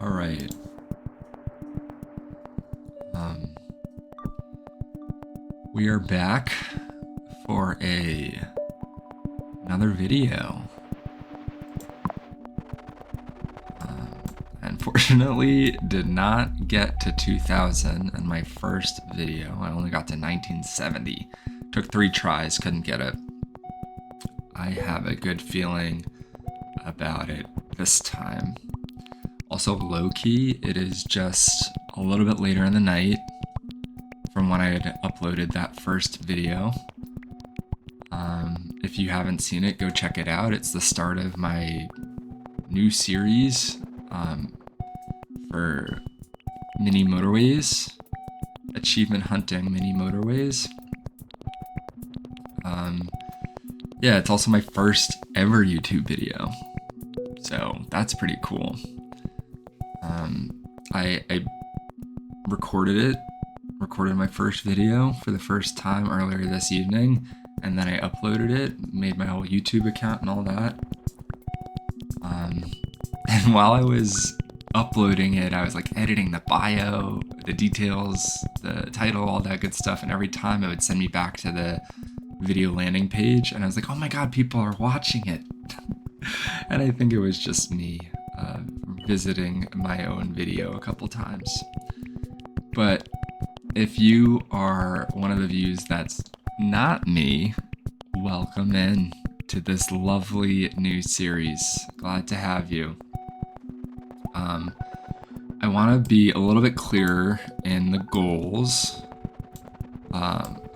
All right. We are back for another video. Unfortunately, did not get to 2000 in my first video. I only got to 1970. Took 3 tries, couldn't get it. I have a good feeling about it this time. Also, low-key, it is just a little bit later in the night from when I had uploaded that first video. If you haven't seen it, go check it out. It's the start of my new series for Mini Motorways, achievement hunting Mini Motorways. Yeah, it's also my first ever YouTube video, so that's pretty cool. I recorded my first video for the first time earlier this evening, and then I uploaded it, made my whole YouTube account and all that. And while I was uploading it, I was like editing the bio, the details, the title, all that good stuff, and every time it would send me back to the video landing page, and I was like, oh my god, people are watching it. And I think it was just me visiting my own video a couple times. But if you are one of the views that's not me, welcome in to this lovely new series. Glad to have you. I want to be a little bit clearer in the goals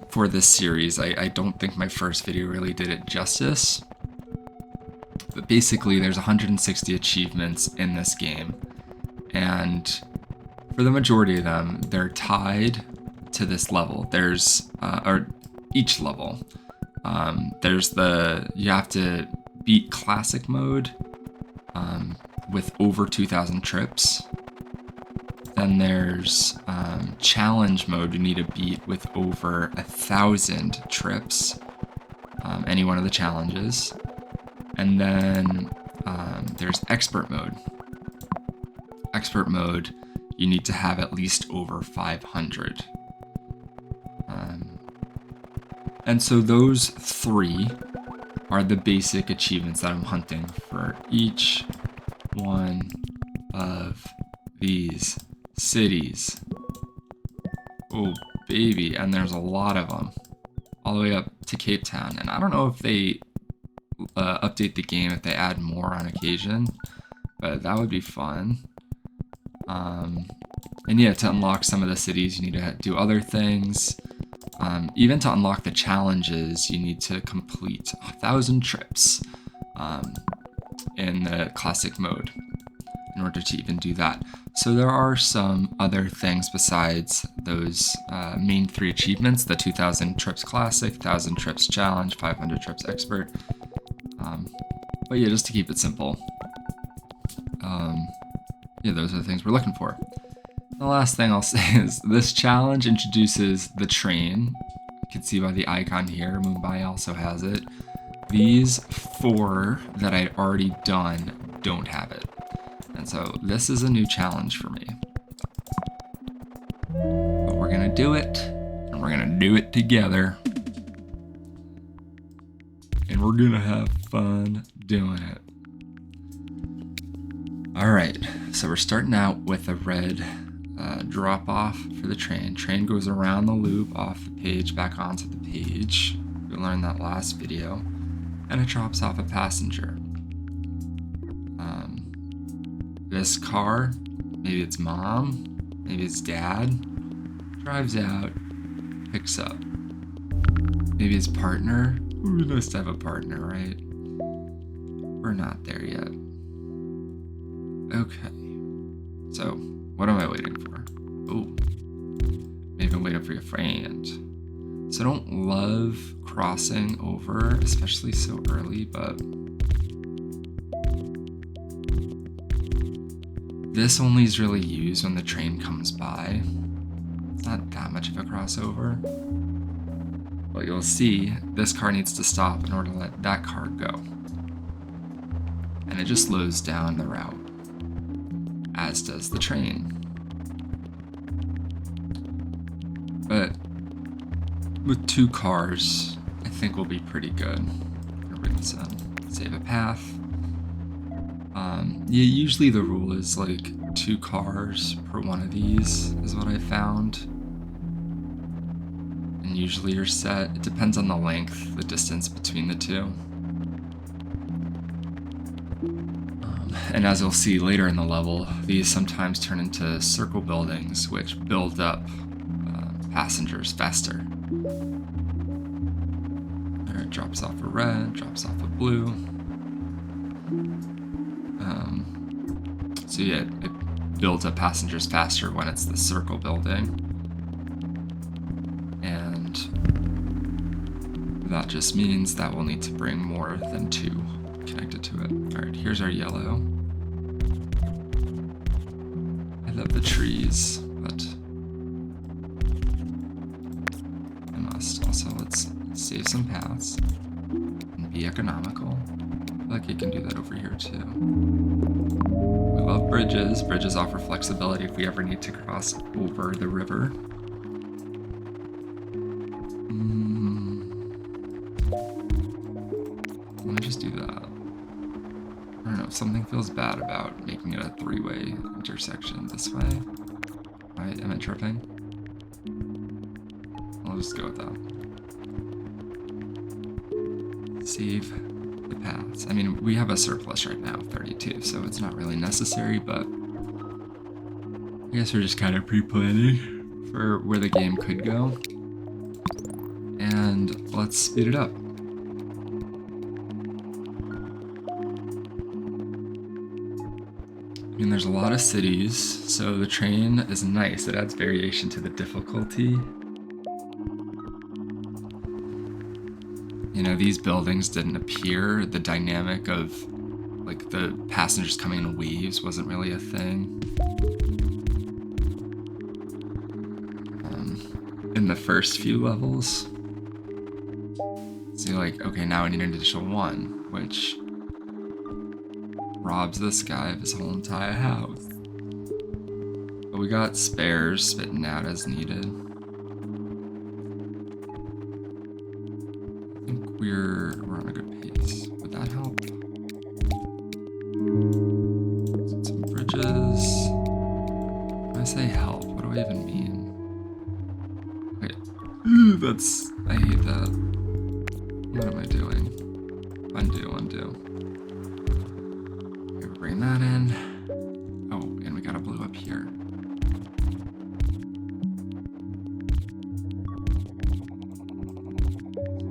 for this series. I don't think my first video really did it justice. But basically, there's 160 achievements in this game, and for the majority of them, they're tied to this level. There's, or each level. You have to beat classic mode with over 2,000 trips. Then there's challenge mode you need to beat with over 1,000 trips, any one of the challenges. And then there's expert mode. Expert mode, you need to have at least over 500. And so those 3 are the basic achievements that I'm hunting for each one of these cities. Oh, baby. And there's a lot of them. All the way up to Cape Town. And I don't know if they update the game, if they add more on occasion, but that would be fun. And yeah, to unlock some of the cities, you need to do other things. Even to unlock the challenges, you need to complete 1,000 trips in the classic mode in order to even do that. So there are some other things besides those main 3 achievements: the 2,000 trips classic, 1,000 trips challenge, 500 trips expert. But yeah, just to keep it simple. Yeah, those are the things we're looking for. The last thing I'll say is this challenge introduces the train. You can see by the icon here, Mumbai also has it. These 4 that I'd already done don't have it. And so this is a new challenge for me. But we're gonna do it, and we're gonna do it together. And we're gonna have fun doing it. Alright, so we're starting out with a red drop off for the train. Train goes around the loop, off the page, back onto the page. We learned that last video. And it drops off a passenger. This car, maybe it's mom, maybe it's dad, drives out, picks up. Maybe his partner. Ooh, nice to have a partner, right? We're not there yet. Okay. So, what am I waiting for? Oh, maybe I'm waiting for your friend. So I don't love crossing over, especially so early, but this only is really used when the train comes by. It's not that much of a crossover. But you'll see, this car needs to stop in order to let that car go. And it just slows down the route as as does the train. But with 2 cars, I think we'll be pretty good. I'm gonna bring this in, save a path. Yeah, usually the rule is like 2 cars per one of these is what I found. And usually you're set, it depends on the length, the distance between the 2. And as you'll see later in the level, these sometimes turn into circle buildings, which build up passengers faster. There, it drops off a red, drops off a blue. So yeah, it builds up passengers faster when it's the circle building. And that just means that we'll need to bring more than 2 connected to it. Alright, here's our yellow. I love the trees, but I must. Also, let's save some paths and be economical. I feel like you can do that over here too. We love bridges. Bridges offer flexibility if we ever need to cross over the river. Let me just do that. I don't know, something feels bad about making it a 3-way intersection this way. Right, am I tripping? I'll just go with that. Save the paths. I mean, we have a surplus right now, 32, so it's not really necessary, but I guess we're just kind of pre-planning for where the game could go. And let's speed it up. I mean, there's a lot of cities, so the train is nice. It adds variation to the difficulty. You know, these buildings didn't appear. The dynamic of, like, the passengers coming in waves wasn't really a thing. In the first few levels. So you're like, okay, now I need an additional 1, which robs this guy of his whole entire house. But we got spares spitting out as needed. I think we're on a good pace. Would that help? Some bridges. When I say help, what do I even mean? Wait. That's... I hate that. What am I doing? Undo. Bring that in. Oh, and we got a blue up here.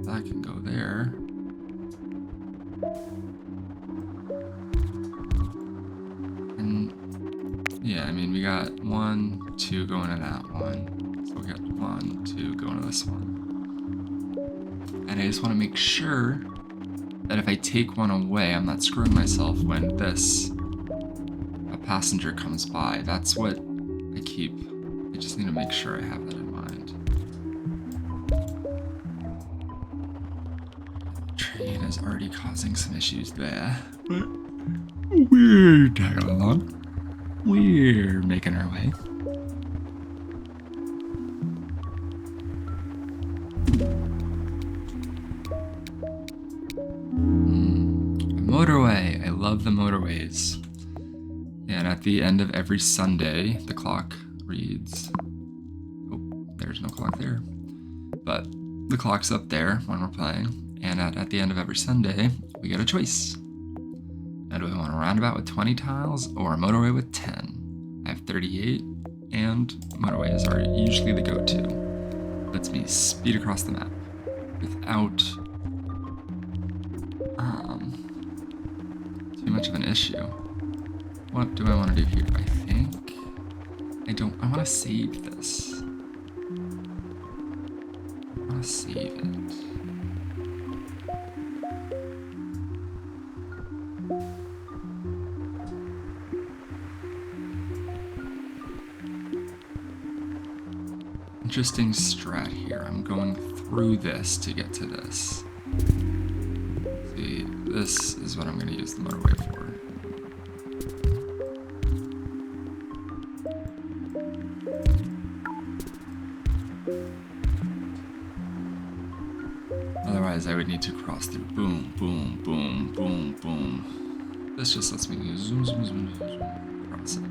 That can go there. And yeah, I mean, we got 1, 2 going to that one. So we got 1, 2 going to this one. And I just want to make sure that if I take 1 away, I'm not screwing myself when a passenger comes by. That's what I just need to make sure I have that in mind. The train is already causing some issues there, but we're tagging along. We're making our way. Motorway. I love the motorways. And at the end of every Sunday, the clock reads... Oh, there's no clock there. But the clock's up there when we're playing. And at the end of every Sunday, we get a choice. Now, do I want a roundabout with 20 tiles or a motorway with 10? I have 38, and motorways are usually the go-to. Lets me speed across the map without... too much of an issue. What do I want to do here? I think I want to save this. I want to save it. Interesting strat here. I'm going through this to get to this. See, this is what I'm going to use the motorway for. would need to cross through. Boom, boom, boom, boom, boom. This just lets me zoom, zoom, zoom, zoom, zoom, cross it.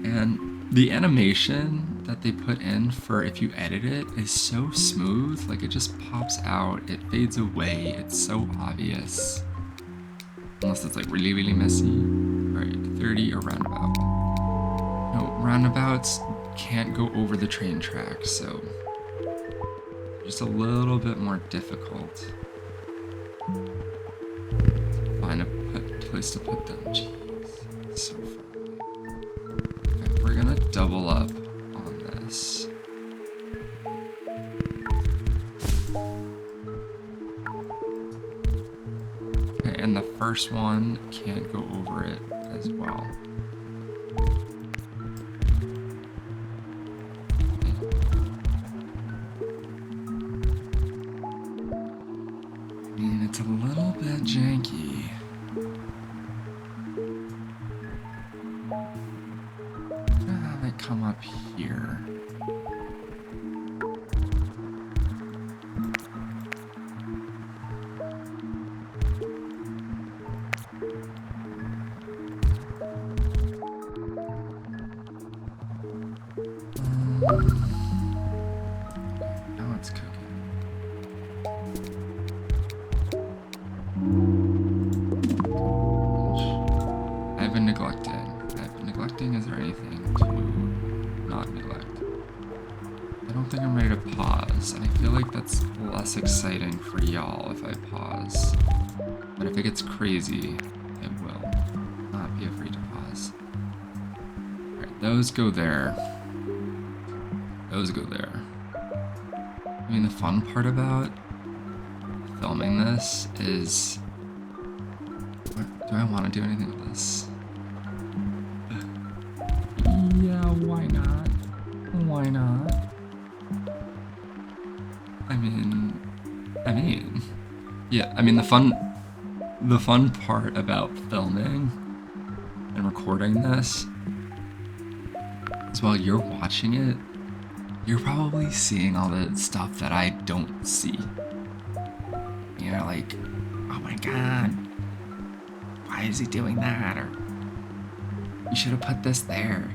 And the animation that they put in for if you edit it is so smooth. Like, it just pops out, it fades away, it's so obvious. Unless it's like really, really messy. Alright, 30 or roundabout. No, roundabouts can't go over the train tracks, so just a little bit more difficult. Find a place to put them. Jeez, so funny. Okay, we're gonna double up on this. Okay, and the first one can't go over it as well. It's a little bit janky. I'm gonna have it come up here. Now it's cooking. I've been neglecting. Is there anything to not neglect? I don't think I'm ready to pause, and I feel like that's less exciting for y'all if I pause. But if it gets crazy, it will. Not be afraid to pause. Alright, those go there. Those go there. I mean, the fun part about filming this is... Do I want to do anything with this? Yeah, why not? Why not? I mean, yeah, I mean, the fun part about filming and recording this is while you're watching it, you're probably seeing all the stuff that I don't see. You know, like, oh my god, why is he doing that? Or, you should have put this there.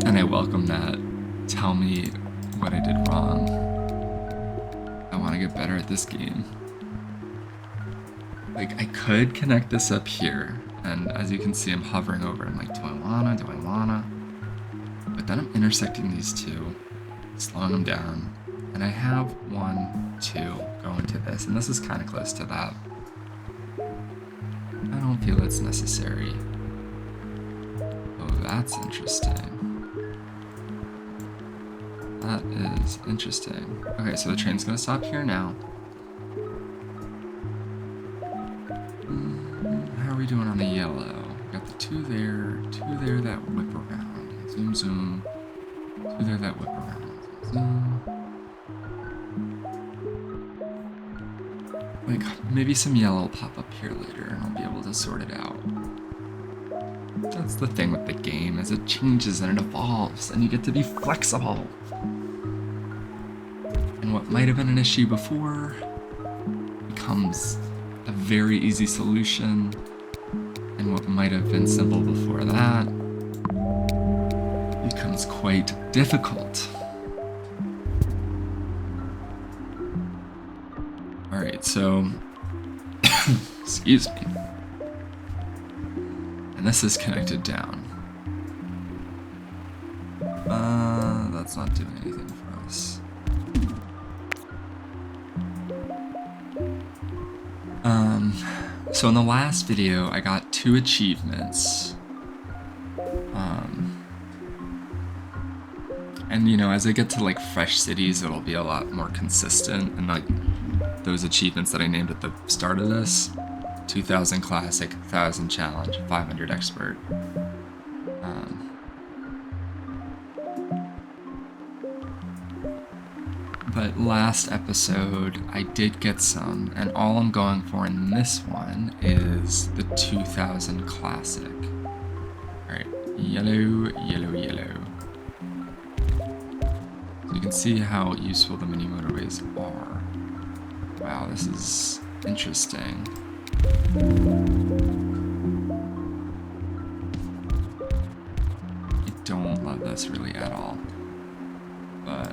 And I welcome that. Tell me what I did wrong. I want to get better at this game. Like, I could connect this up here, and as you can see, I'm hovering over. I'm like, do I wanna? But then I'm intersecting these two, slowing them down, and I have 1, 2 go into this, and this is kind of close to that. I don't feel it's necessary. Oh, that's interesting. That is interesting. Okay, so the train's gonna stop here now. How are we doing on the yellow? We got the 2 there that whip around. Zoom, zoom. 2 there that whip around. Zoom. Like, maybe some yellow will pop up here later and I'll be able to sort it out. That's the thing with the game, is it changes and it evolves, and you get to be flexible. And what might have been an issue before becomes a very easy solution, and what might have been simple before that becomes quite difficult. Alright, so excuse me. And this is connected down. That's not doing anything for us. So in the last video, I got 2 achievements. And you know, as I get to like fresh cities, it'll be a lot more consistent. And like those achievements that I named at the start of this, 2000 classic, 1000 challenge, 500 expert. But last episode, I did get some, and all I'm going for in this one is the 2000 classic. Alright, yellow, yellow, yellow. you can see how useful the mini motorways are. Wow, this is interesting. I don't love this really at all, but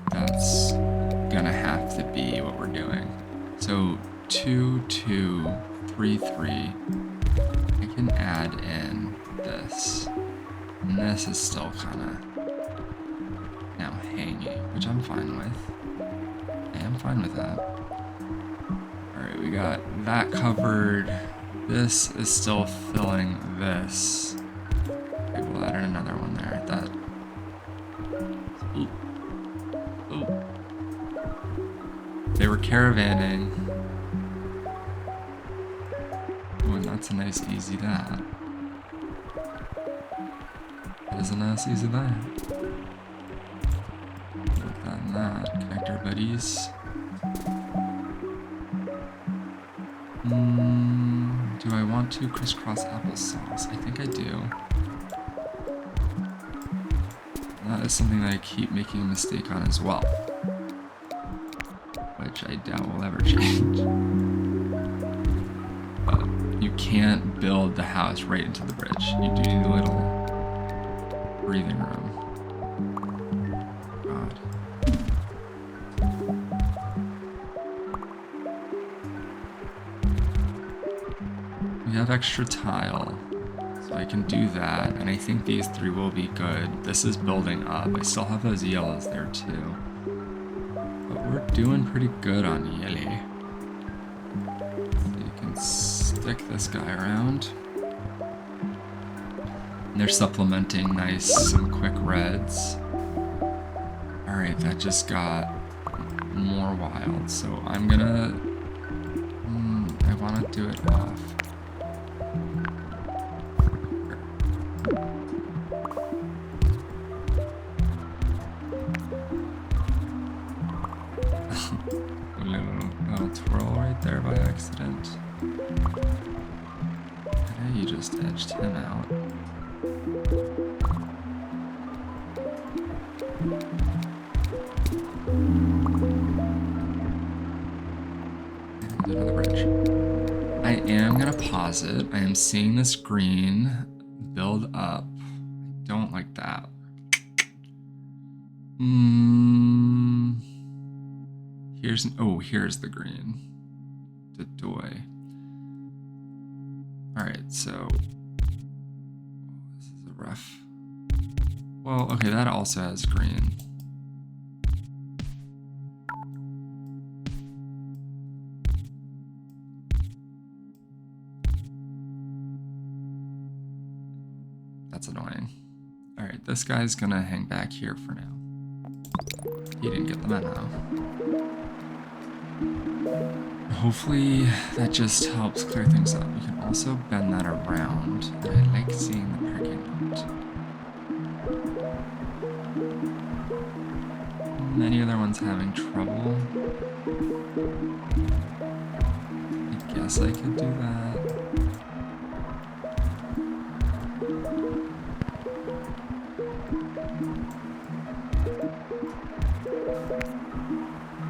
that's gonna have to be what we're doing. So 2, 2, 3, 3. I can add in this, and this is still kind of now hanging, which I'm fine with. I am fine with that. Alright, we got that covered. This is still filling this. Okay, we'll add in another one there. That. Ooh. Ooh. They were caravanning. Oh, and that's a nice easy that. That is a nice easy that. Put that and that. Connector buddies. Do I want to crisscross applesauce? I think I do. That is something that I keep making a mistake on as well, which I doubt will ever change. But you can't build the house right into the bridge. You do need a little breathing room. God. We have extra tile, so I can do that, and I think these 3 will be good. This is building up. I still have those yellows there too, but we're doing pretty good on yellow. So you can stick this guy around. And they're supplementing some quick reds. Alright, that just got more wild, so I'm gonna... I want to do it off. little twirl right there by accident. Okay, you just edged him out. And another bridge. I am gonna pause it. I am seeing this green build up. I don't like that. Here's the green. The doy. Alright, so this is a rough. Well, okay, that also has green. That's annoying. Alright, this guy's gonna hang back here for now. He didn't get the memo. Hopefully that just helps clear things up. We can also bend that around. I like seeing the parking lot. Many other ones having trouble. I guess I could do that.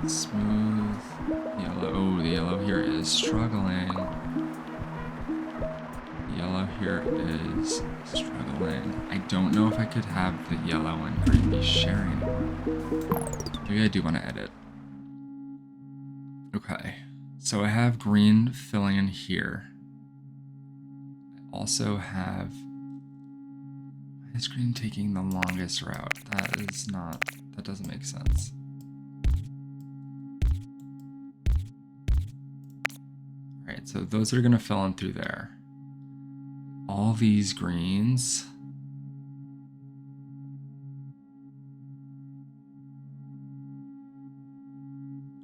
Smooth. Yellow. Oh, the yellow here is struggling. The yellow here is struggling. I don't know if I could have the yellow and green be sharing. Maybe I do want to edit. Okay. So I have green filling in here. I also have... Why is green taking the longest route? That doesn't make sense. Alright, so those are going to fill in through there. All these greens.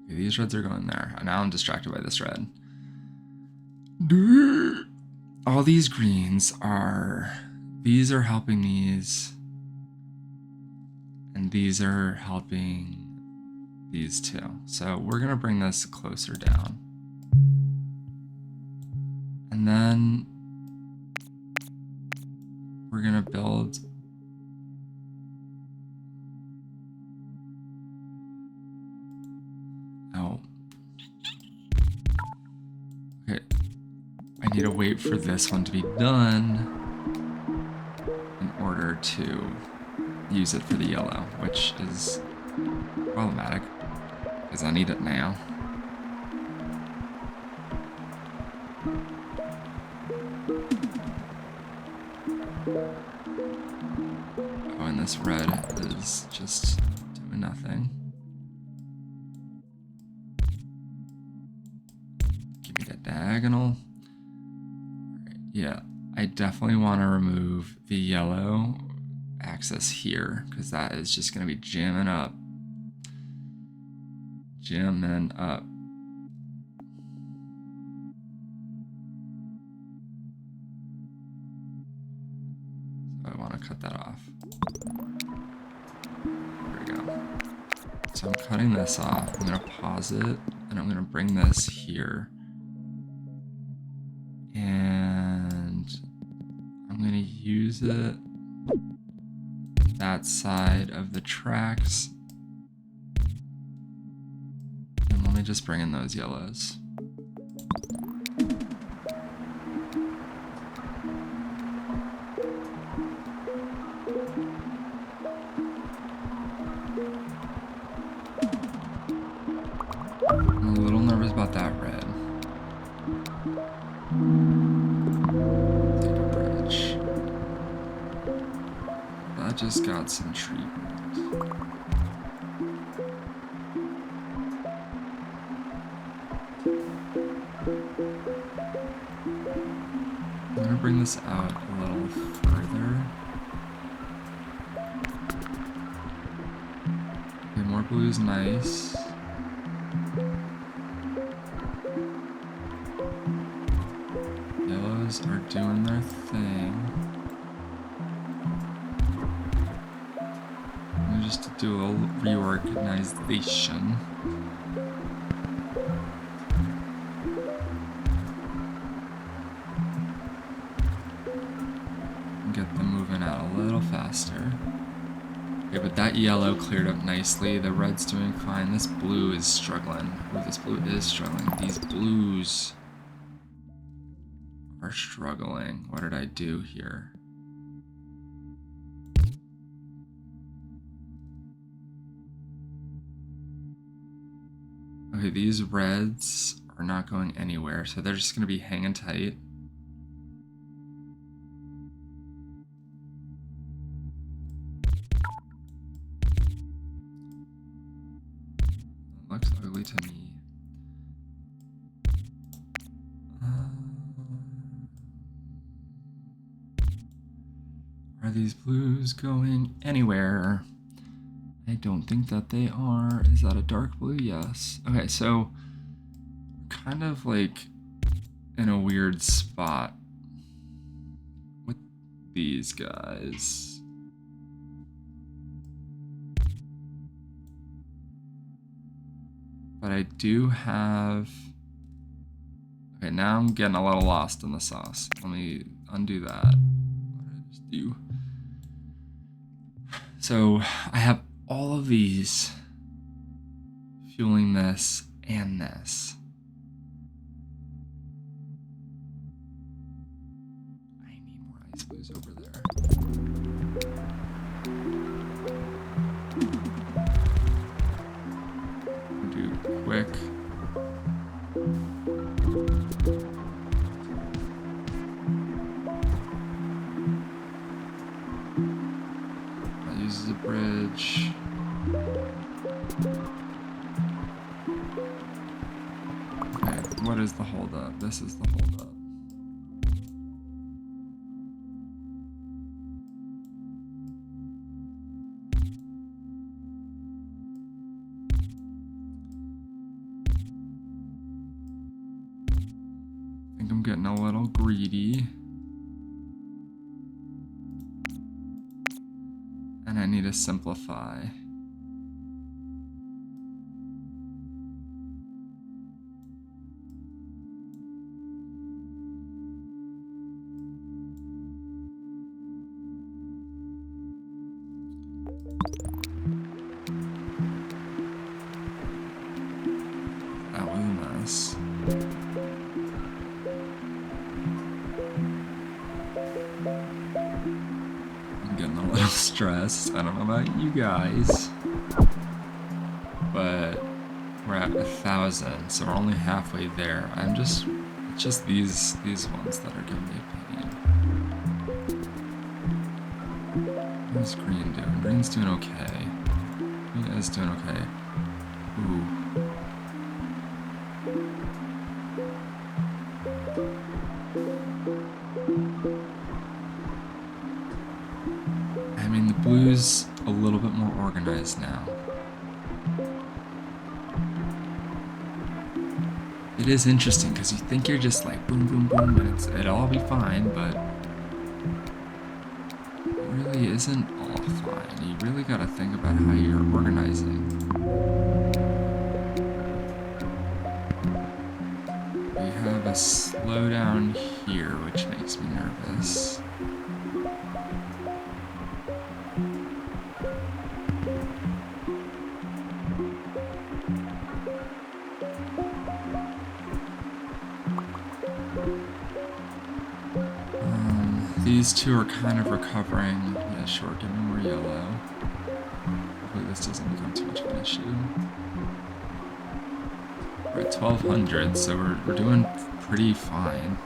Okay, these reds are going there. Now I'm distracted by this red. All these greens are... These are helping these. And these are helping these two. So we're going to bring this closer down. And then we're gonna build I need to wait for this one to be done in order to use it for the yellow, which is problematic because I need it now. Oh, and this red is just doing nothing. Give me that diagonal. Right, yeah, I definitely want to remove the yellow axis here because that is just going to be jamming up. Jamming up. So I want to cut that off. There we go. So I'm cutting this off. I'm going to pause it and I'm going to bring this here. And I'm going to use it that side of the tracks. And let me just bring in those yellows. I'm a little nervous about that red. Take a bridge. That just got some treatment. I'm gonna bring this out a little further. Okay, more blue is nice. Yellows are doing their thing. I'm just to do a little reorganization. Get them moving out a little faster. Okay, but that yellow cleared up nicely. The red's doing fine. This blue is struggling. Oh, this blue is struggling. These blues are struggling. What did I do here? Okay, these reds are not going anywhere, so they're just going to be hanging tight. Looks ugly to me. Are these blues going anywhere? I don't think that they are. Is that a dark blue? Yes. Okay, so kind of like in a weird spot with these guys. But I do have... Okay, now I'm getting a little lost in the sauce. Let me undo that. What did I just do? So I have all of these fueling this and this. I need more ice blues over there. Do quick. That uses a bridge. Okay, what is the holdup? This is the holdup. I think I'm getting a little greedy. And I need to simplify. That was a mess. stressed. I don't know about you guys, but we're at 1,000, so we're only halfway there. It's just these ones that are giving me a pain. What's green doing? Green's doing okay. Green is doing okay. Ooh. I mean, the blue's a little bit more organized now. It is interesting because you think you're just like boom, boom, boom, and it'll all be fine, but it really isn't all fine. You really got to think about how you're organizing. We have a slowdown here, which makes me nervous. These two are kind of recovering. Yeah, sure, give me more yellow. Hopefully this doesn't become too much of an issue. We're at 1,200, so we're doing pretty fine.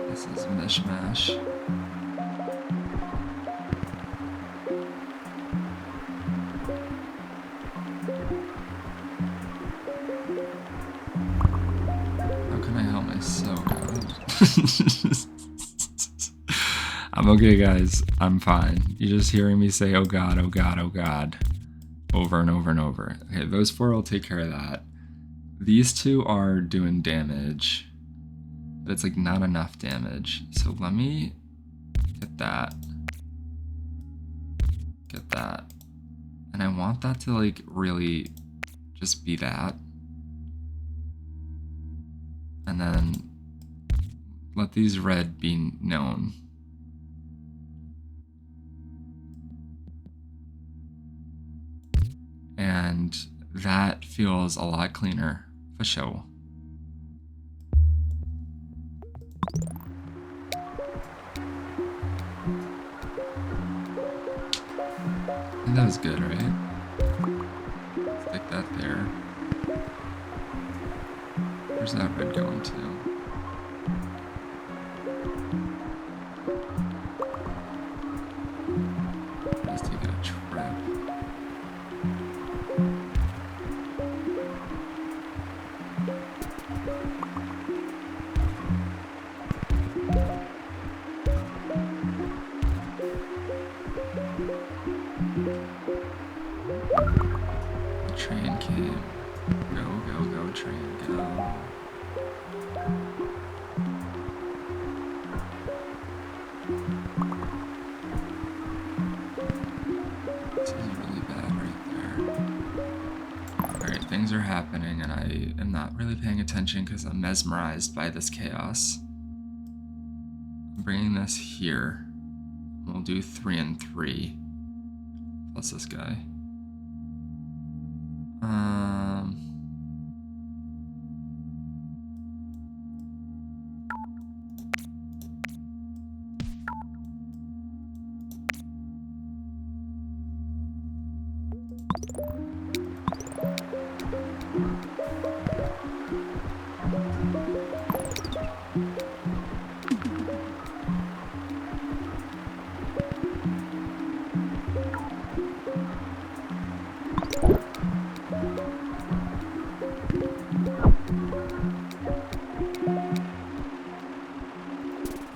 This is a mishmash. How can I help myself? I'm okay, guys. I'm fine. You're just hearing me say, oh God, oh God, oh God, over and over and over. Okay, those four will take care of that. These two are doing damage, but it's like not enough damage. So let me get that. Get that. And I want that to like really just be that. And then let these red be known. And that feels a lot cleaner, for sure. I think that was good, right? Stick that there. Where's that red going to? Let's take a trip. The train came. Go, go, go, train, go. This is really bad right there. Alright, things are happening and I am not really paying attention because I'm mesmerized by this chaos. I'm bringing this here. We'll do 3 and 3. Plus this guy.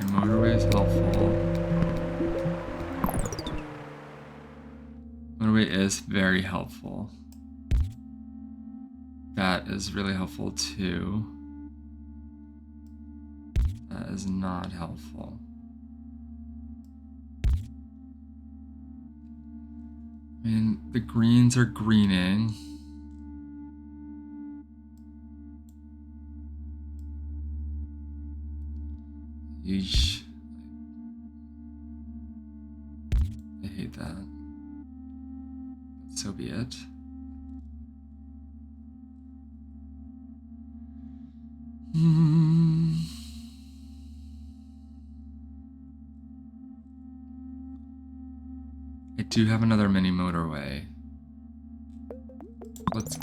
Motorway is helpful. Motorway is very helpful. That is really helpful too. That is not helpful. I mean, the greens are greening. Yeesh. I hate that. But so be it. do have another mini motorway. Let's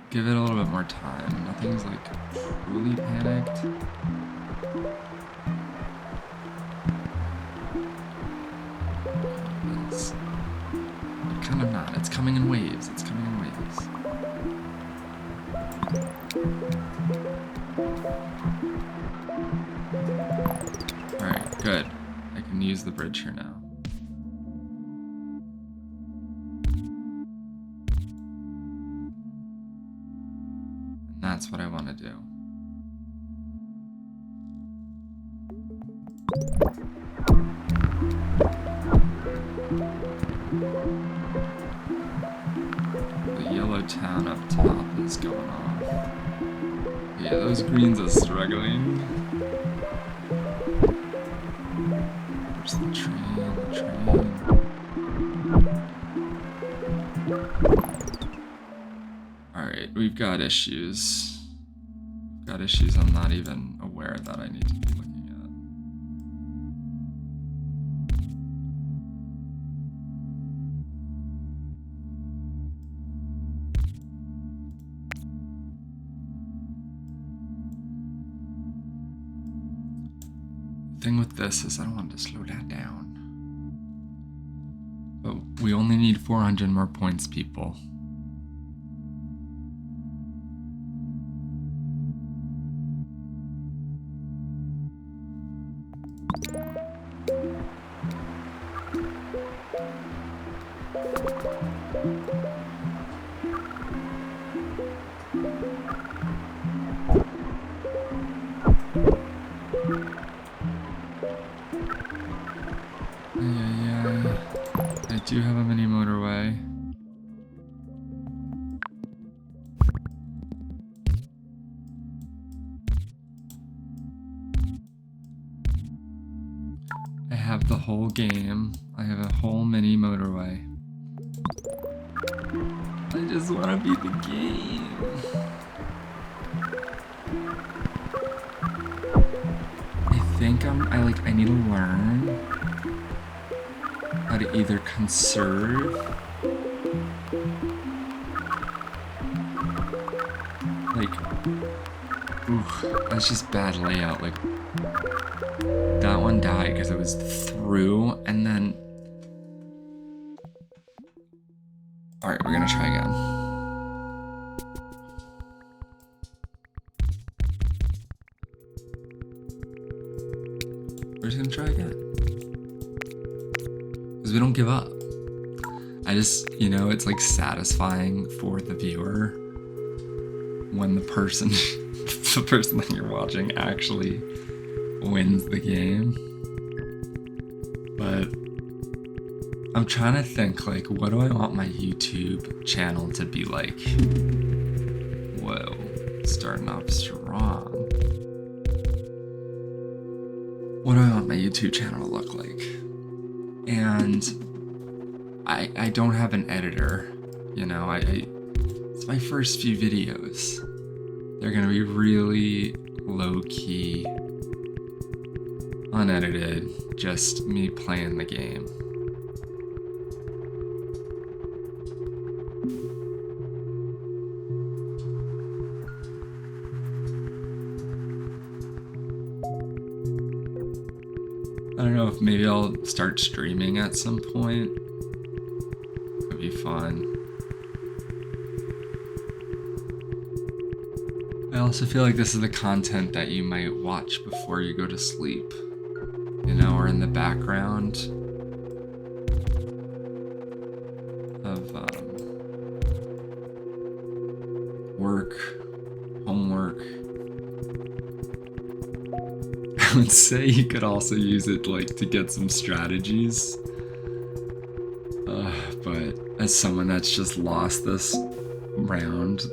give it a little bit more time. Nothing's like truly panicked. It's kind of not. It's coming in waves. It's coming in waves. Alright, good. I can use the bridge here now. And that's what I want to do. The yellow town up top is going off. Yeah, those greens are struggling. Where's the train? The train. Alright, we've got issues. We've got issues I'm not even aware that I need to be looking at. The thing with this is I don't want to slow that down. But we only need 400 more points, people. I do have a mini motorway. I have the whole game. I have a whole mini motorway. I just want to beat the game. I think I need to learn how to either conserve that's just bad layout. Like that one died because it was through and then alright, we're gonna try again. We're just gonna try again. Because we don't give up. I just, it's like satisfying for the viewer when the person that you're watching actually wins the game. But I'm trying to think, like, what do I want my YouTube channel to be like? Whoa, starting off strong. What do I want my YouTube channel to look like? And I don't have an editor, it's my first few videos. They're gonna be really low-key, unedited, just me playing the game. I don't know if maybe I'll start streaming at some point. Could be fun. I also feel like this is the content that you might watch before you go to sleep, or in the background of work, homework. I would say you could also use it to get some strategies. But as someone that's just lost this round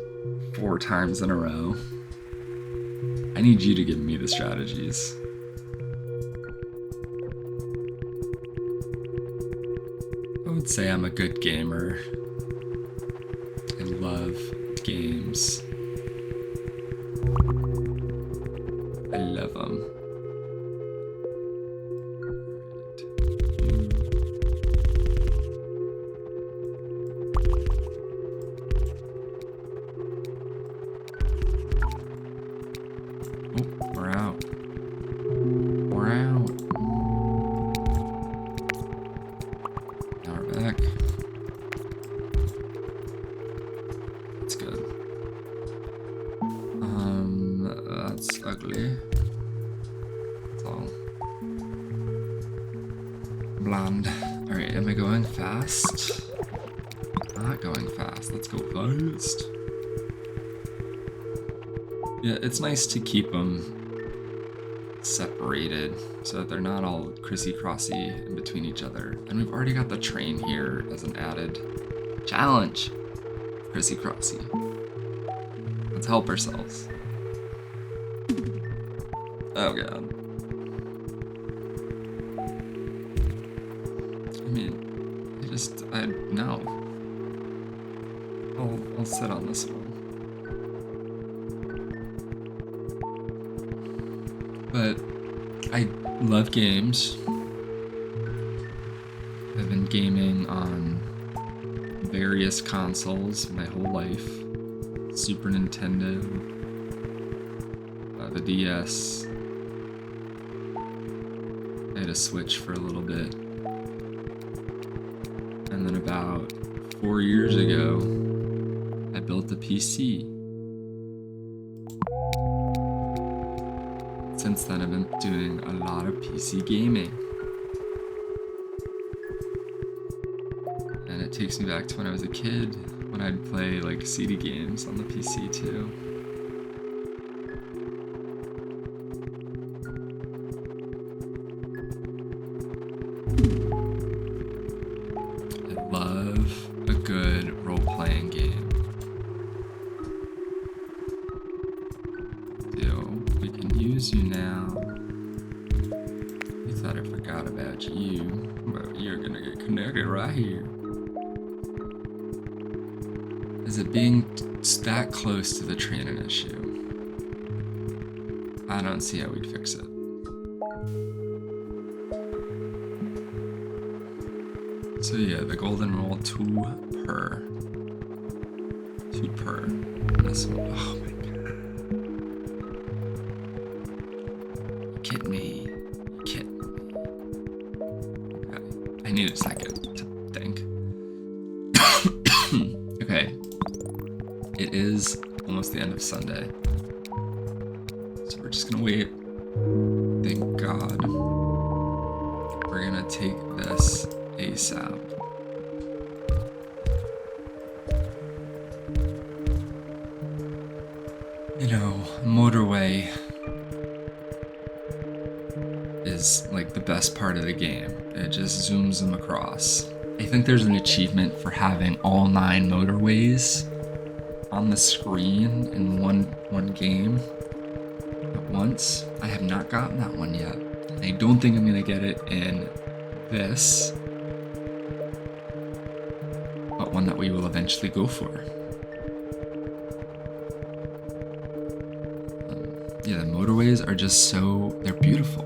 4 times in a row, I need you to give me the strategies. I would say I'm a good gamer. I love games. I love them. That's good. That's ugly. That's all. Bland. Alright, am I going fast? Not going fast. Let's go fast. Yeah, it's nice to keep them separated so that they're not all crissy-crossy in between each other. And we've already got the train here as an added challenge. Crissy-crossy. Let's help ourselves. Oh god. I mean, no. I'll sit on this one. But I love games. I've been gaming on various consoles my whole life. Super Nintendo, the DS. I had a Switch for a little bit. And then about 4 years ago, I built a PC. Since then, I've been doing a lot of PC gaming. And it takes me back to when I was a kid, when I'd play like CD games on the PC too. I love a good role-playing game. We can use you now. You thought I forgot about you, but you're gonna get connected right here. Is it being that close to the train an issue? I don't see how we'd fix it. So yeah, the golden rule, 2 per. 2 per. This one, oh my god. Kidding me. Kidding me. Okay. I need a second to think. Okay. It is almost the end of Sunday. So we're just gonna wait. Thank God. We're gonna take this ASAP. You know, Motorway is like the best part of the game. It just zooms them across. I think there's an achievement for having all 9 motorways on the screen in one game at once. I have not gotten that one yet. I don't think I'm gonna get it in this, but one that we will eventually go for. Yeah, the motorways are just they're beautiful.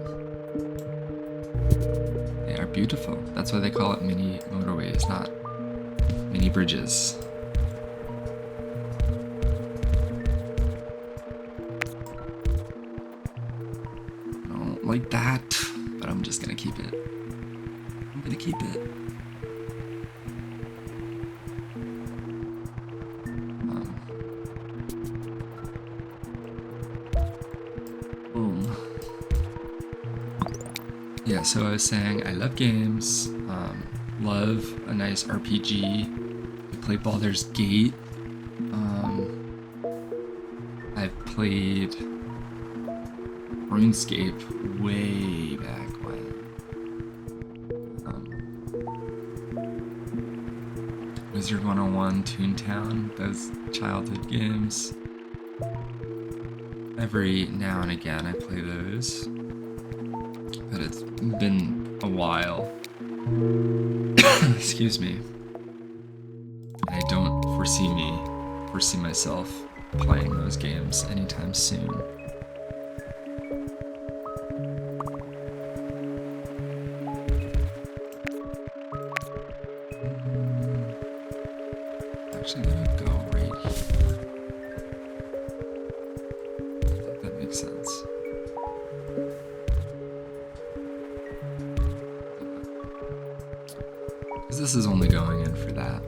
They are beautiful. That's why they call it Mini Motorways, not mini bridges. I don't like that, but I'm just gonna keep it. I'm gonna keep it. Boom. Yeah, so I was saying I love games, love a nice RPG. I play Baldur's Gate. I've played RuneScape way back when. Wizard 101, Toontown, those childhood games. Every now and again I play those, but it's been a while. Excuse me. I don't foresee myself playing those games anytime soon. Actually, gonna go right here. That makes sense. Because this is only going in for that.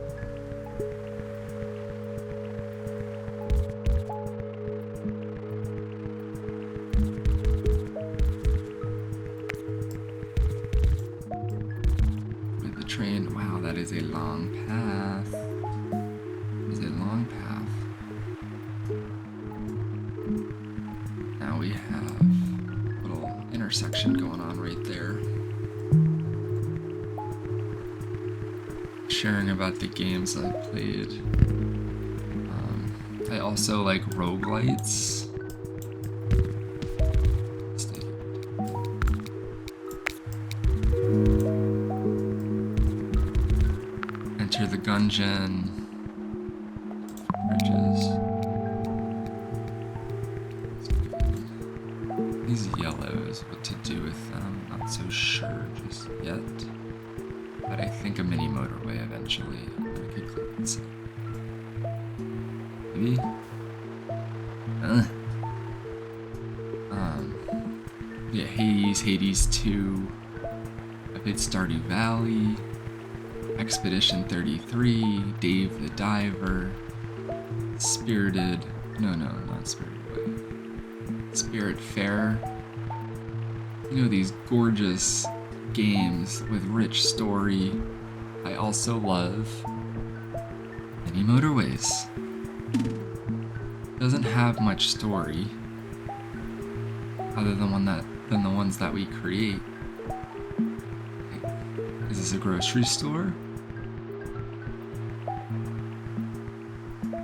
intersection going on right there. Sharing about the games I've played. I also like roguelites. Enter the Gungeon. Bridges. These yellows, what to do with them, not so sure just yet. But I think a mini motorway eventually. I could click this up. Maybe? Yeah, Hades 2. I played Stardew Valley. Expedition 33. Dave the Diver. Spirited. No, not Spirited Away. Spirit Fair. You know, these gorgeous games with rich story. I also love Mini Motorways. Doesn't have much story other than the ones that we create. Is this a grocery store?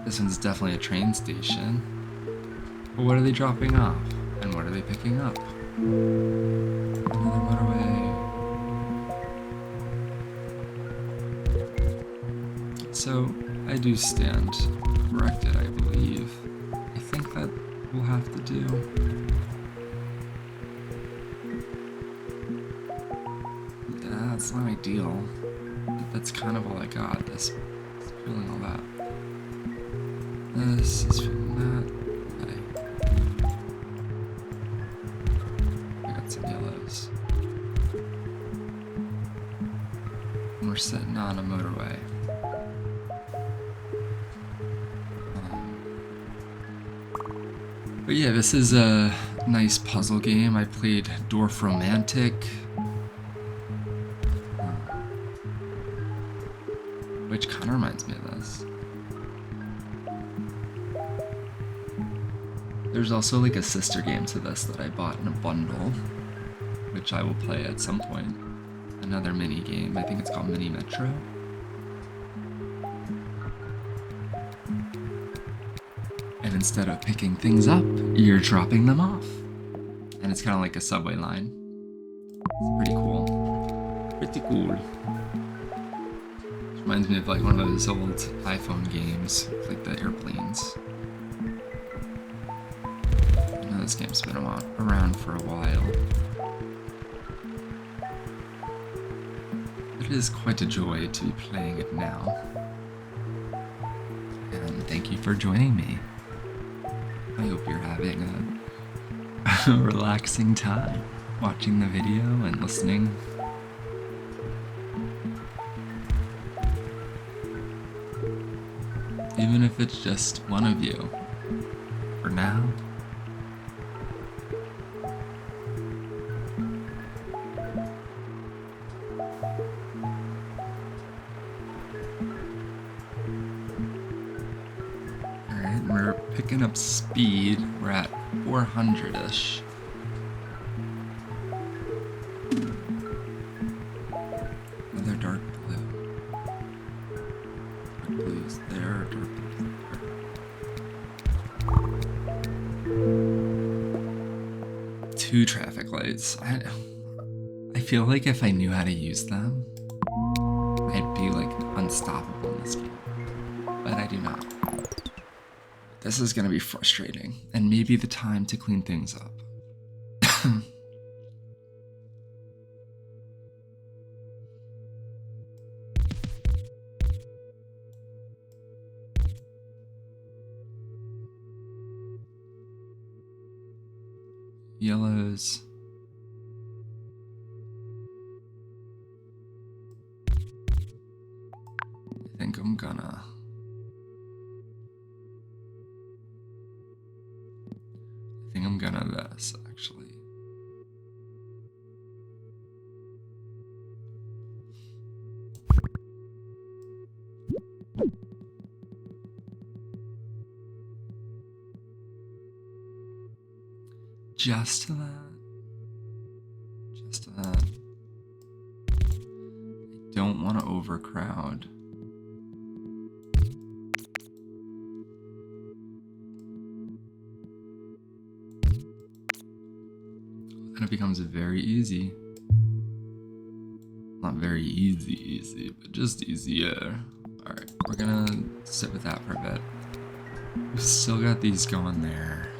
This one's definitely a train station. But what are they dropping off? And what are they picking up? Another motorway. So, I do stand corrected, I believe. I think that we'll have to do. Yeah, that's not ideal. That's kind of all I got. This feeling all that. This is feeling that. Okay. I got some yellows. And we're sitting on a motorway. But yeah, this is a nice puzzle game. I played Dwarf Romantic. Which kind of reminds me of this. There's also like a sister game to this that I bought in a bundle, which I will play at some point. Another mini game. I think it's called Mini Metro. And instead of picking things up, you're dropping them off. And it's kind of like a subway line. It's pretty cool. Pretty cool. It reminds me of like one of those old iPhone games, like the airplanes. I know this game's been around for a while. It is quite a joy to be playing it now. And thank you for joining me. I hope you're having a relaxing time watching the video and listening. Even if it's just one of you, for now. Alright, we're picking up speed. We're at 400-ish. Another dark blue. Dark blue's there, dark blue's there. 2 traffic lights. I feel like if I knew how to use them, I'd be like unstoppable in this game. But I do not. This is gonna be frustrating, and maybe the time to clean things up. Yellows. I think I'm gonna. This, actually. Just to that. want to overcrowd. Then it becomes very easy. Not very easy, but just easier. Alright, we're gonna sit with that for a bit. We've still got these going there.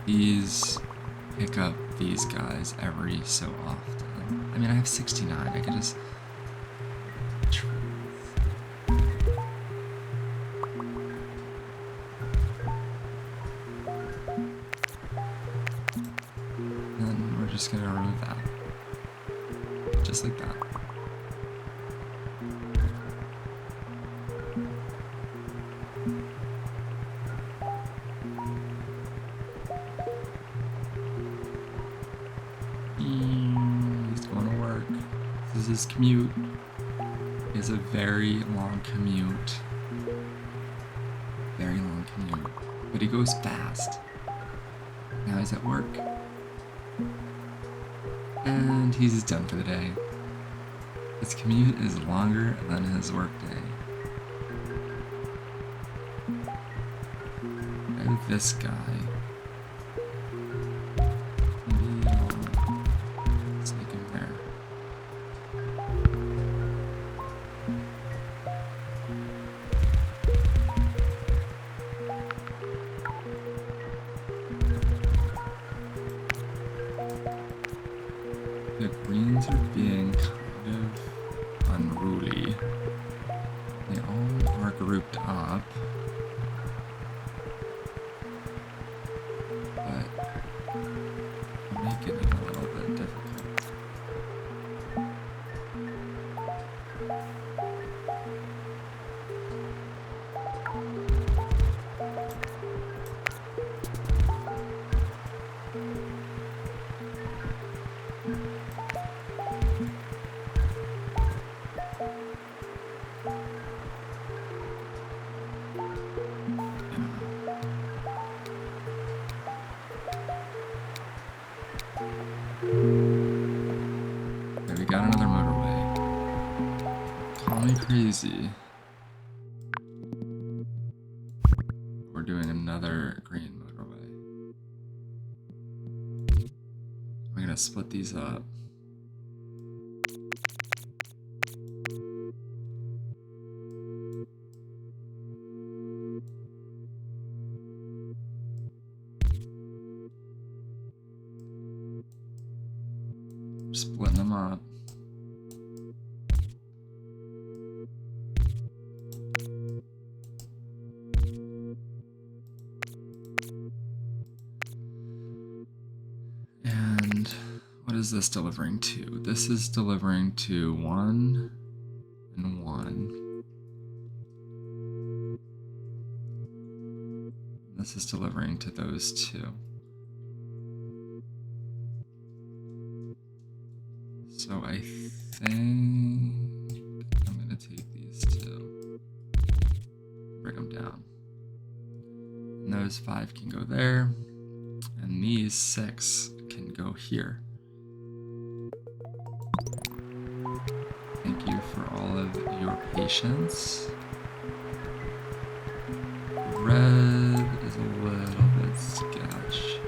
These pick up these guys every so often. I mean, I have 69. I could just... And we're just gonna remove that. Just like that. He's going to work. This is his commute. He has a very long commute. Very long commute. But he goes fast. Now he's at work. And he's done for the day. His commute is longer than his work day. And this guy. Maybe I'll stick him there. The greens are being kind of unruly. They all are grouped up. But making it a little bit difficult. Okay, we got another motorway. Call me crazy. We're doing another green motorway. We're gonna split these up. Splitting them up. And what is this delivering to? This is delivering to 1 and 1. This is delivering to those two. So I think I'm gonna take these two, bring them down. And those 5 can go there, and these 6 can go here. Thank you for all of your patience. Red is a little bit sketch.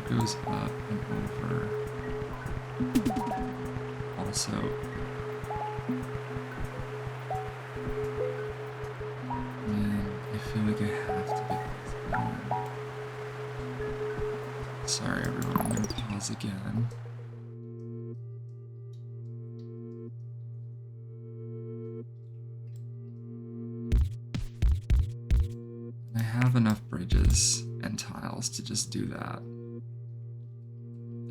Goes up and over. Also, man, I feel like I have to get this done. Sorry everyone, I'm gonna pause again. I have enough bridges and tiles to just do that.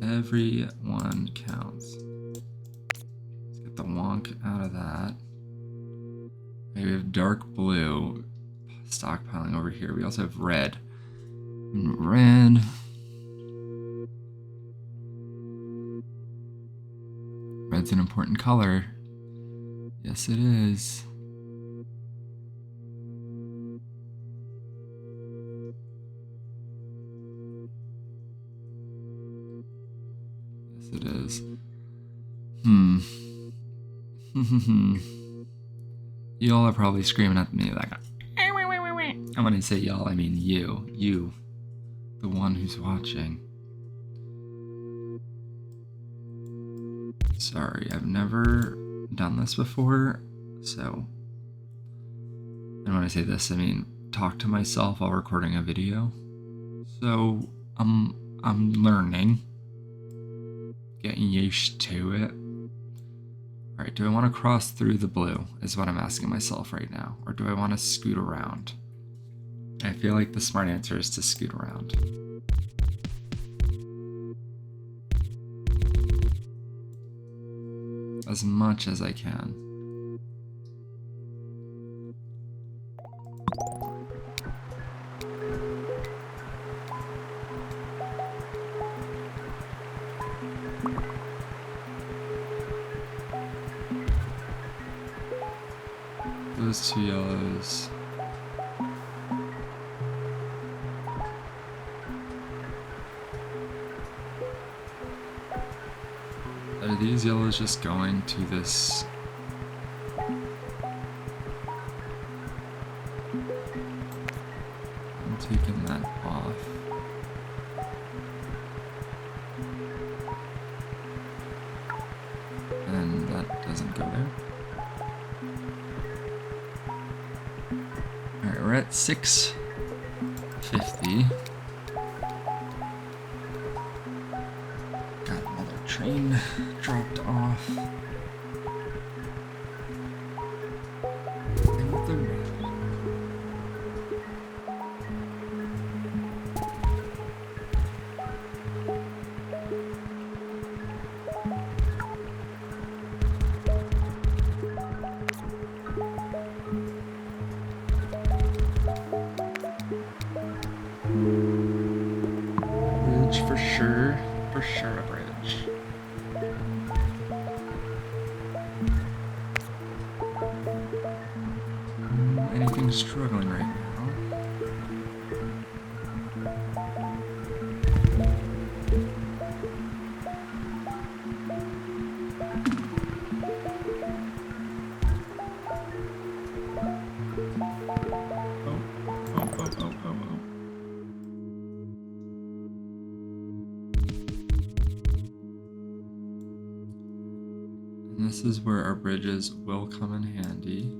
Every one counts. Let's get the wonk out of that. Okay, we have dark blue stockpiling over here. We also have red. And red. Red's an important color. Yes, it is. Y'all are probably screaming at me like, and when I say y'all, I mean you, the one who's watching. Sorry, I've never done this before, so, and when I say this, I mean talk to myself while recording a video. So I'm learning, getting used to it. All right, do I want to cross through the blue is what I'm asking myself right now, or do I want to scoot around? I feel like the smart answer is to scoot around. As much as I can. Those two yellows. Are these yellows just going to this? I'm taking that off. And that doesn't go there. Alright, we're at 650. Got another train dropped off. And the red. Bridge for sure a bridge. Anything struggling right now? And this is where our bridges will come in handy.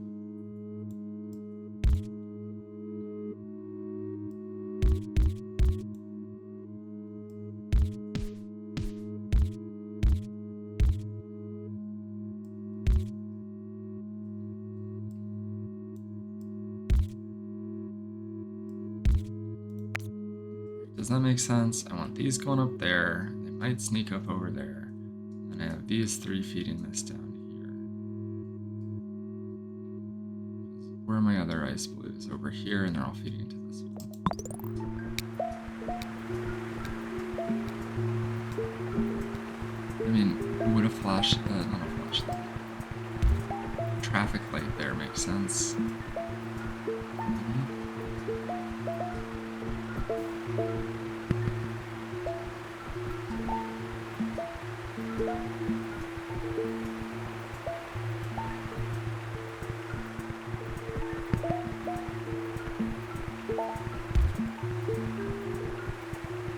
Does that make sense? I want these going up there. They might sneak up over there. And I have these three feeding this down here. Where are my other ice blues? Over here, and they're all feeding into this one. I mean, would a flash, not a flashlight. Traffic light there makes sense.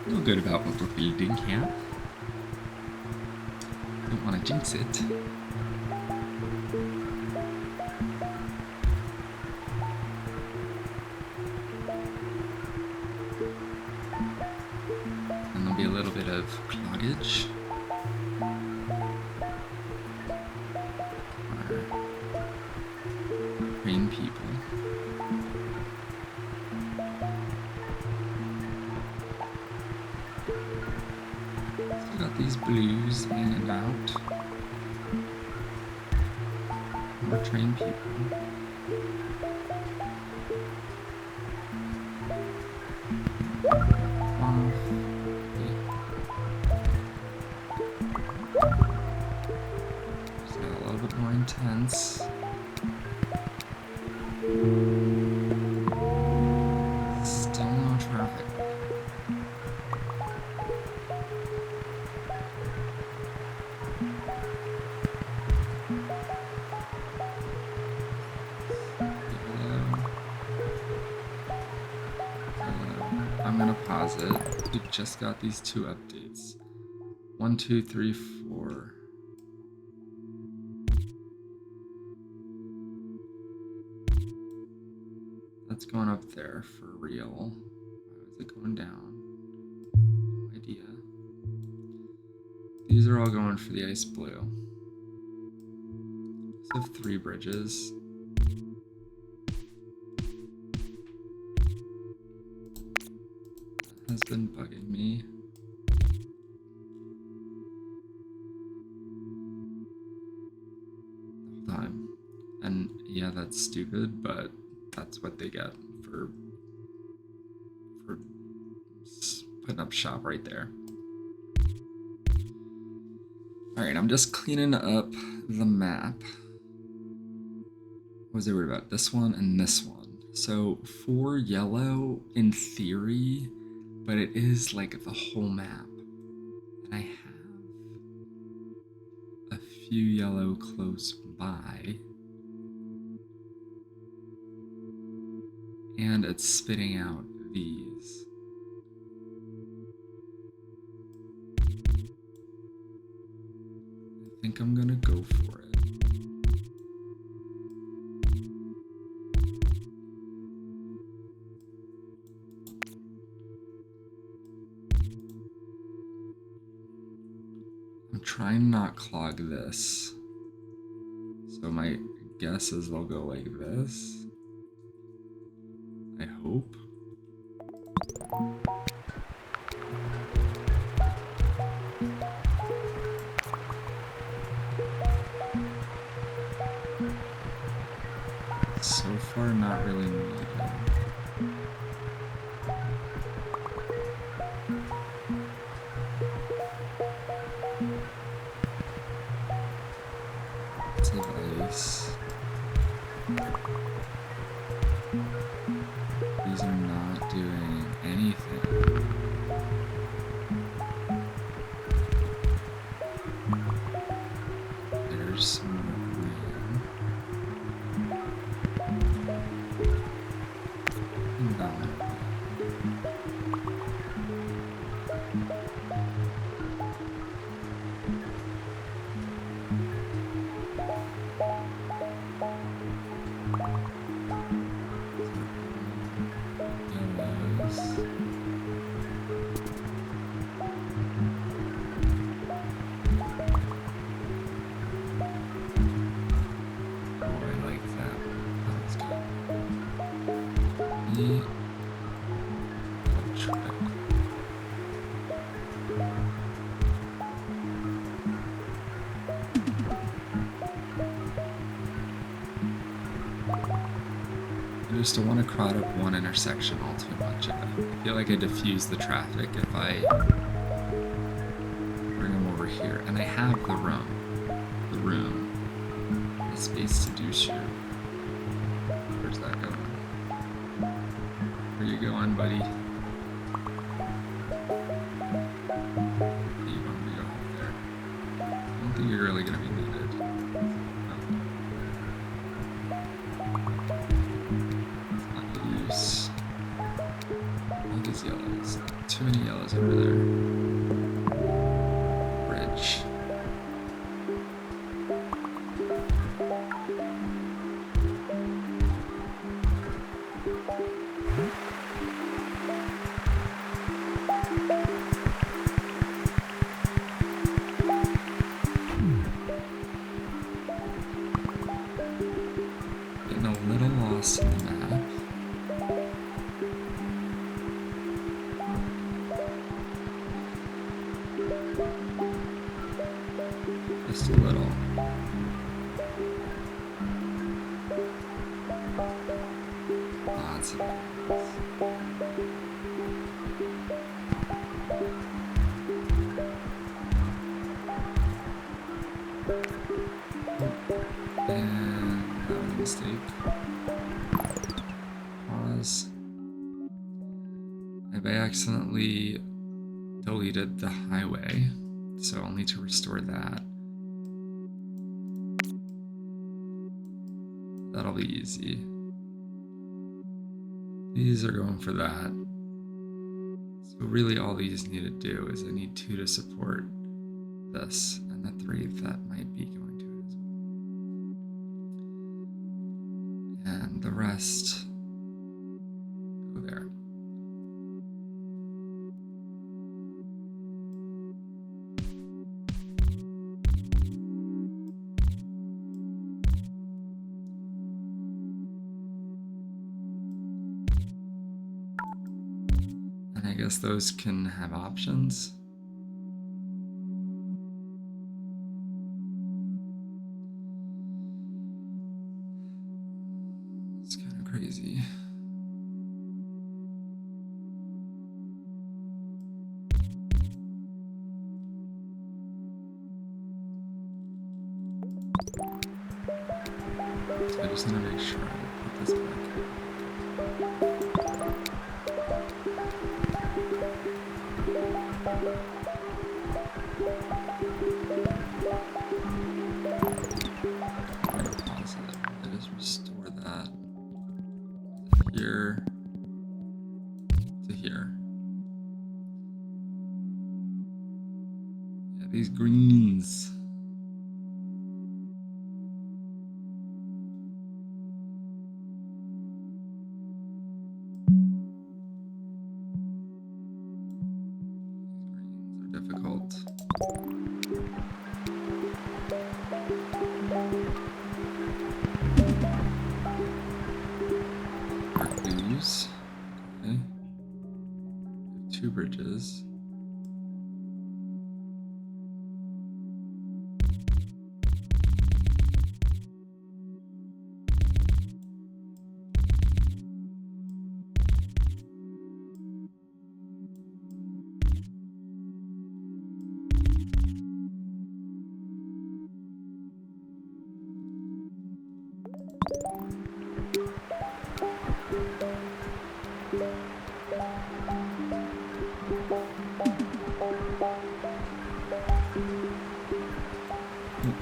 Feel good about what we're building here. Don't want to jinx it. And there'll be a little bit of cloggage. Rain people. Still got these blues in and out. More train people. Just got a little bit more intense. Still no traffic. is it? We just got these 2 updates. 1, 2, 3, 4. That's going up there for real. Why is it going down? No idea. These are all going for the ice blue. So I have 3 bridges. That has been bugging me. The whole time. And yeah, that's stupid, but that's what they get for putting up shop right there. Alright, I'm just cleaning up the map. What was I worried about? This one and this one. So 4 yellow in theory, but it is like the whole map. And I have a few yellow close by. And it's spitting out these. I think I'm gonna go for it. I'm trying not clog this. So my guess is they'll go like this. I hope. So far, not really needed. Lots of ice. These are not doing anything. There's some more green. And that one. I just don't want to crowd up one intersection all too much. I feel like I diffuse the traffic if I bring them over here. And I have the room, the space to do shoot. Where's that going? Where you going, buddy? You want me to go up there? I don't think you're really going to be needed. Yellows. Too many yellows over there. Bridge. Getting a little lost in the map. Just a little. Lots of things. And that was a mistake. Pause. I accidentally deleted the highway, so I'll need to restore that. That'll be easy. These are going for that. So really all these need to do is I need 2 to support this, and the 3 that might be going to it as well. And the rest go there. And I guess those can have options. It's kind of crazy. So I just want to make sure I put this back. I'm going to pause it. I just restore that here to here. Yeah, these greens. Difficult. Blues. Okay. 2 bridges.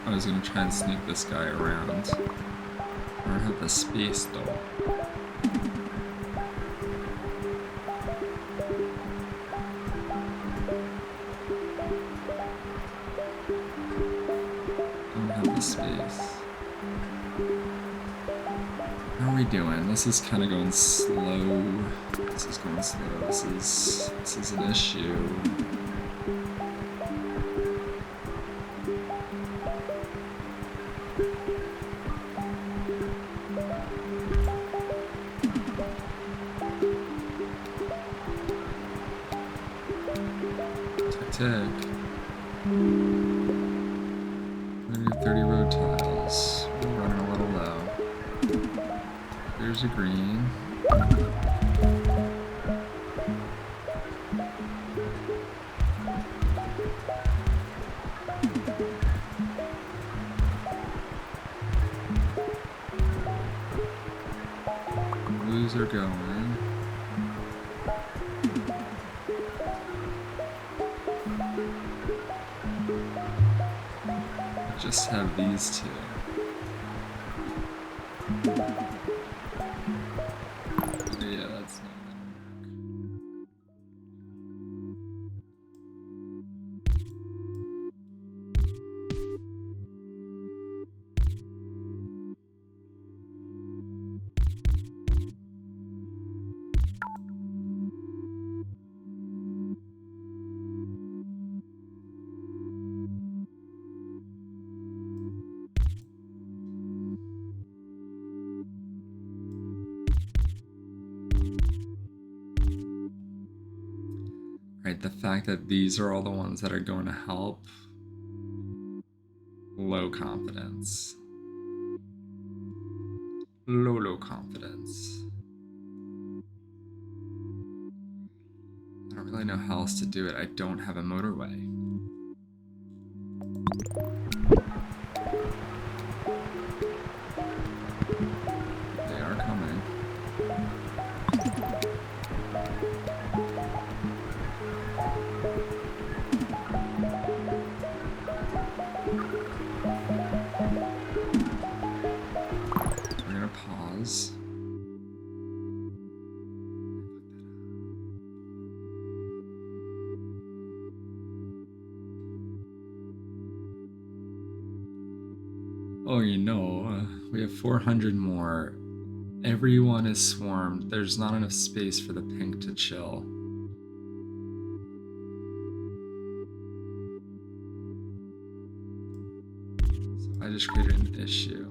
I was gonna try and sneak this guy around. I don't have the space though. Don't have the space. How are we doing? This is kind of going slow. This is going slow. This is an issue. Tick. 30 road tiles. We're running a little low. There's a green. Blues are going. Just have these 2. Yeah, that's not gonna work. Right, the fact that these are all the ones that are going to help. Low confidence. Low confidence. I don't really know how else to do it. I don't have a motorway. They are coming. We're gonna pause. Oh, we have 400 more. Everyone is swarmed. There's not enough space for the pink to chill. So I just created an issue.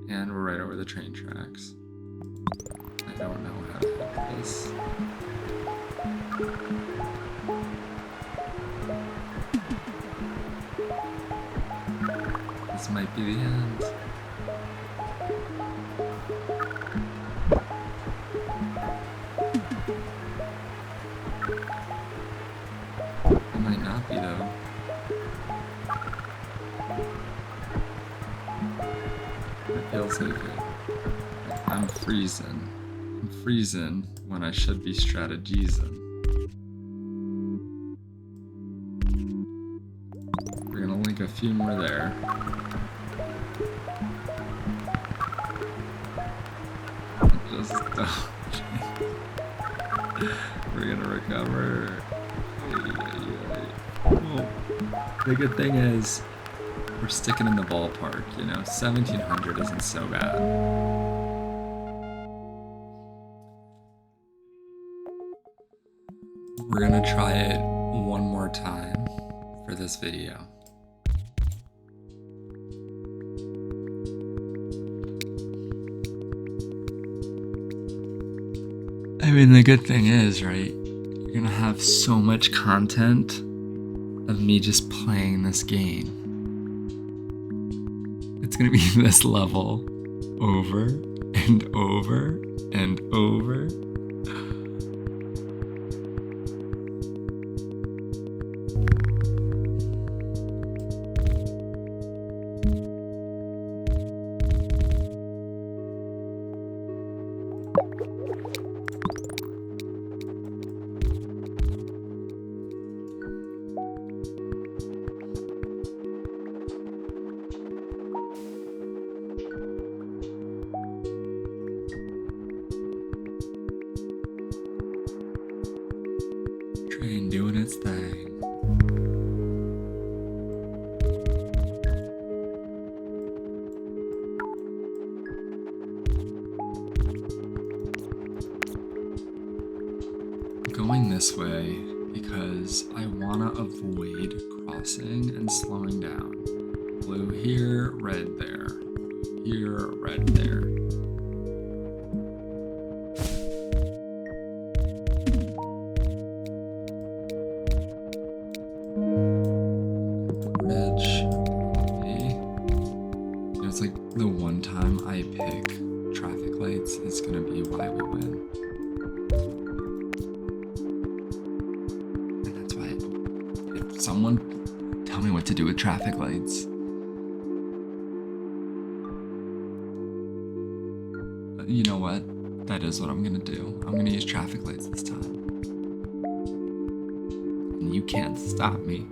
And we're right over the train tracks. I don't know how to help this. This might be the end. It might not be though. It feels like it. I'm freezing. I'm freezing when I should be strategizing. We're gonna link a few more there. Just we're gonna recover. Well, the good thing is we're sticking in the ballpark, 1700 isn't so bad. We're gonna try it one more time for this video. I mean, the good thing is, right, you're gonna have so much content of me just playing this game. It's gonna be this level over and over and over. Train doing its thing. I'm going this way because I want to avoid crossing and slowing down. Blue here, red there. Blue here, red there. It's like the one time I pick traffic lights is gonna be why we win. And that's why, if someone tell me what to do with traffic lights. You know what? That is what I'm gonna do. I'm gonna use traffic lights this time. And you can't stop me.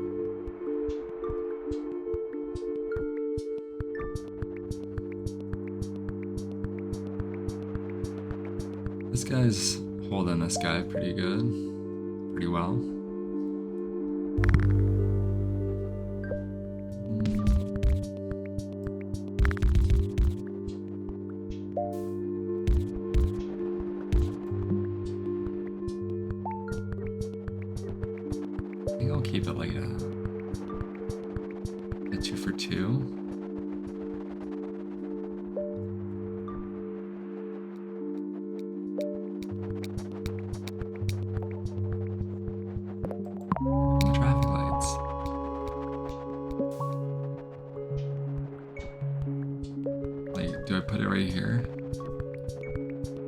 This guy's holding this guy pretty good, pretty well. I think I'll keep it like a 2 for 2. Traffic lights. Like, do I put it right here?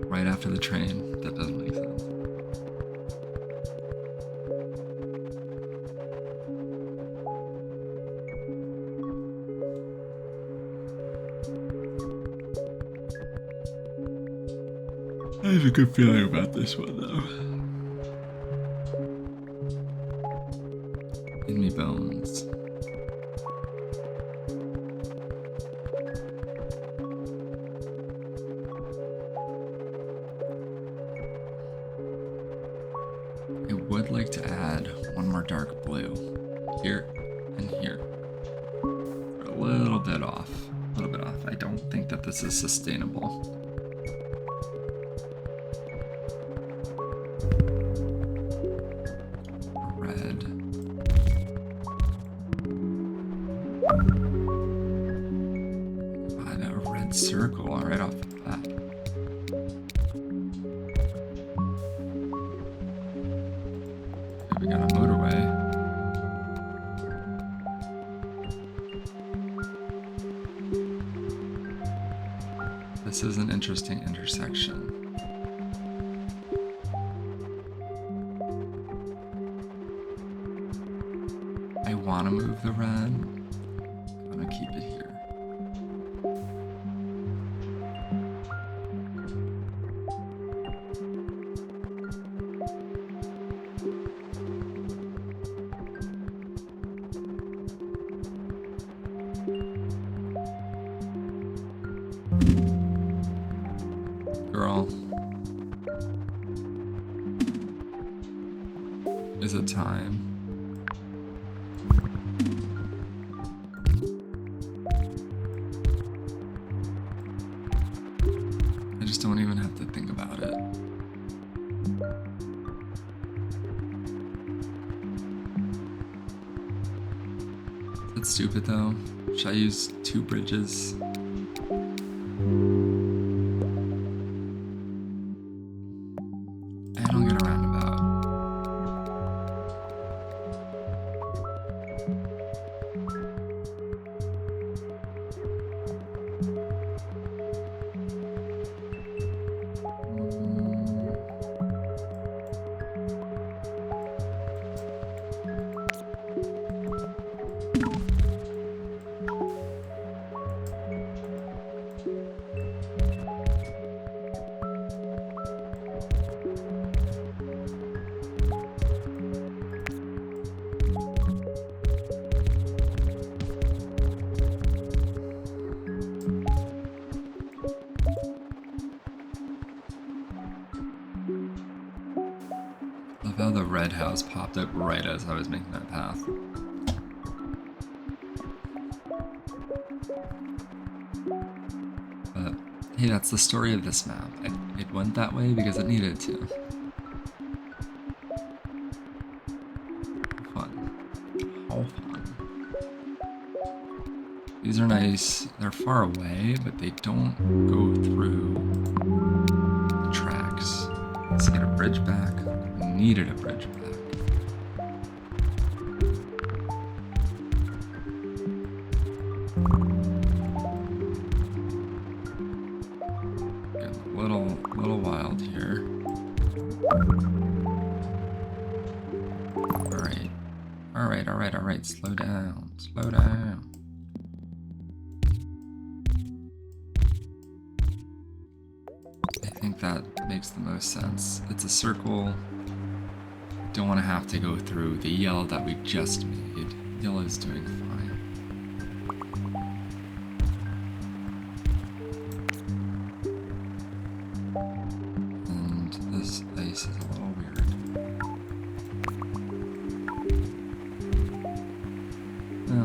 Right after the train? That doesn't make sense. I have a good feeling about this one though. In me bones. I would like to add one more dark blue here, and here. We're a little bit off. A little bit off. I don't think that this is sustainable. Red. God, a red circle right off the bat. Okay, we got a motorway. This is an interesting intersection. I want to move the red. I'm going to keep it here. Girl, is it time? I just don't even have to think about it. That's stupid though. Should I use 2 bridges? And I'll get a roundabout. Love how the red house popped up right as I was making that path. But hey, that's the story of this map. It went that way because it needed to. Fun. How fun. These are nice. They're far away, but they don't go through the tracks. Let's get a bridge back. We needed a bridge back. Getting a little wild here. All right. Slow down. I think that makes the most sense. It's a circle. Don't want to have to go through the yellow that we just made. Yellow is doing fine. And this ice is a little weird.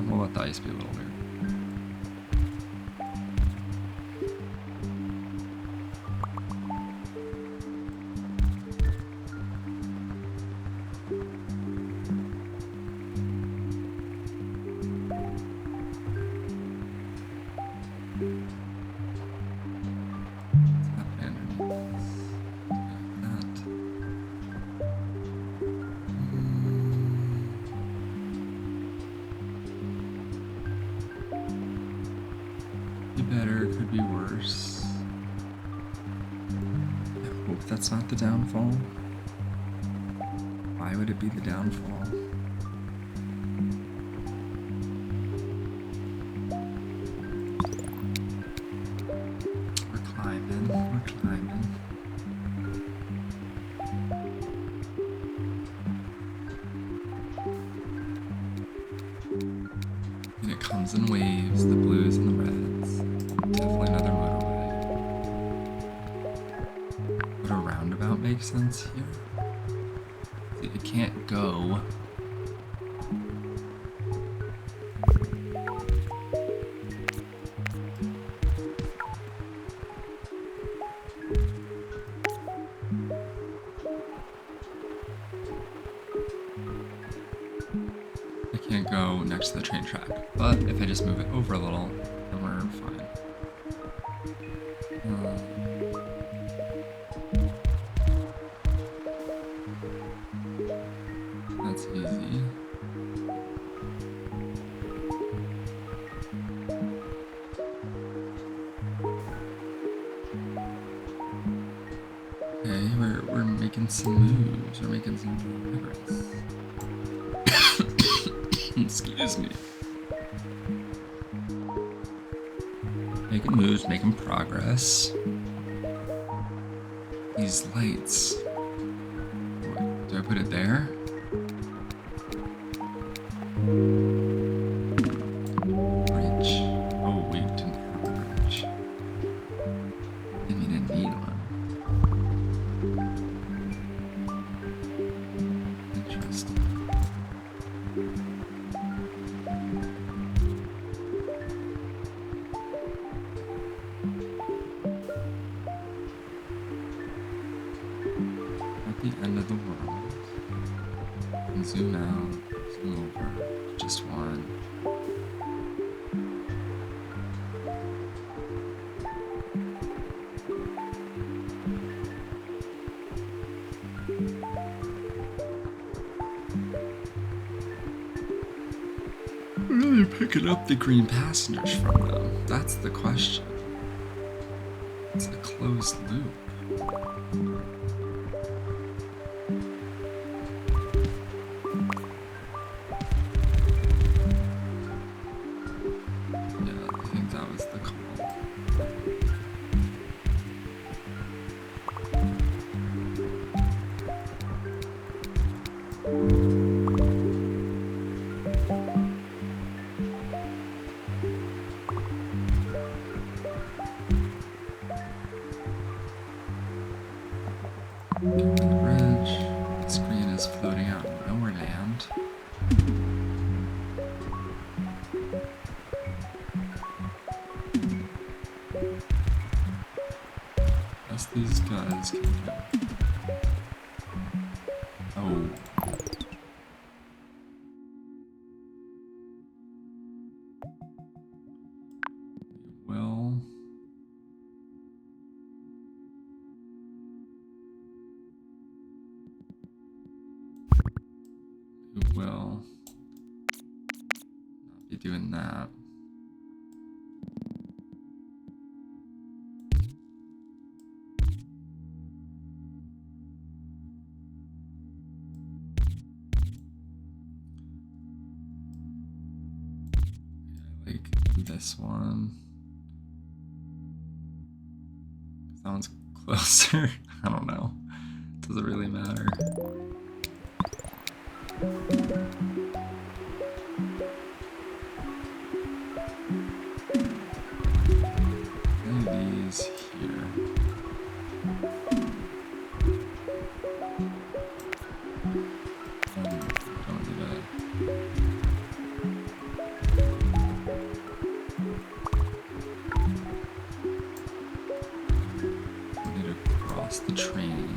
We'll let the ice be a little weird. Better, could be worse. I hope that's not the downfall. Why would it be the downfall? We're climbing. And it comes in waves, the blues and the reds. Definitely another motorway. Would a roundabout make sense here? See, it can't go can't go next to the train track. But if I just move it over a little, then we're fine. That's easy. Okay, we're making some moves. We're making some progress. Excuse me. Making moves, making progress. These lights. What, do I put it there? Bridge. Oh, we didn't have a bridge. I mean, I need one. Interesting. At the end of the world. And zoom out, zoom over. Just one. Where are you picking up the green passengers from, though? That's the question. It's a closed loop. Yeah, I think that was the call. The bridge. The screen is floating out nowhere land. As these guys can go. Oh. Well. We will not be doing that. Yeah, like this one. That one's closer. I don't know. Does it really matter? Maybe these here. Don't do that. I need to cross the train.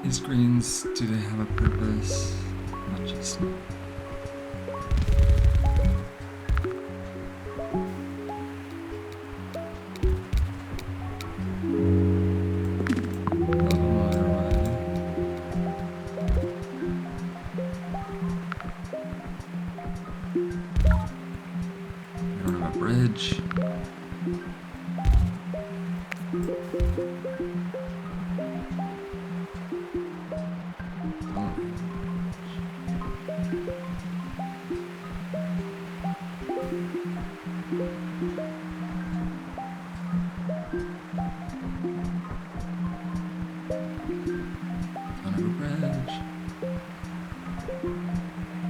These greens, do they have a purpose? Not just. Bridge.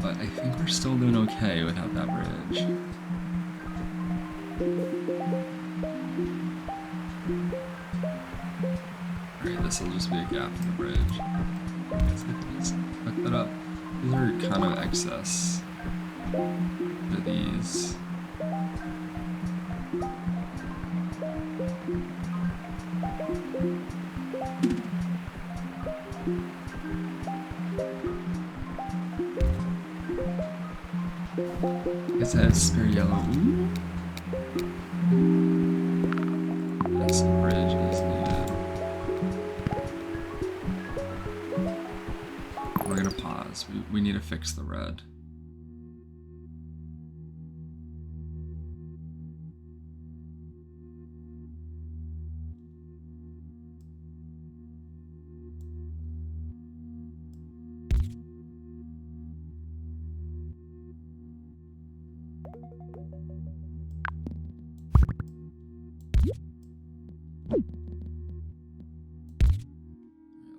But I think we're still doing okay without that bridge. Alright, this will just be a gap in the bridge. So I can just hook that up. These are kind of excess for these. Does that have spare yellow? Ooh. Yes, a bridge is needed. We're gonna pause. We need to fix the red.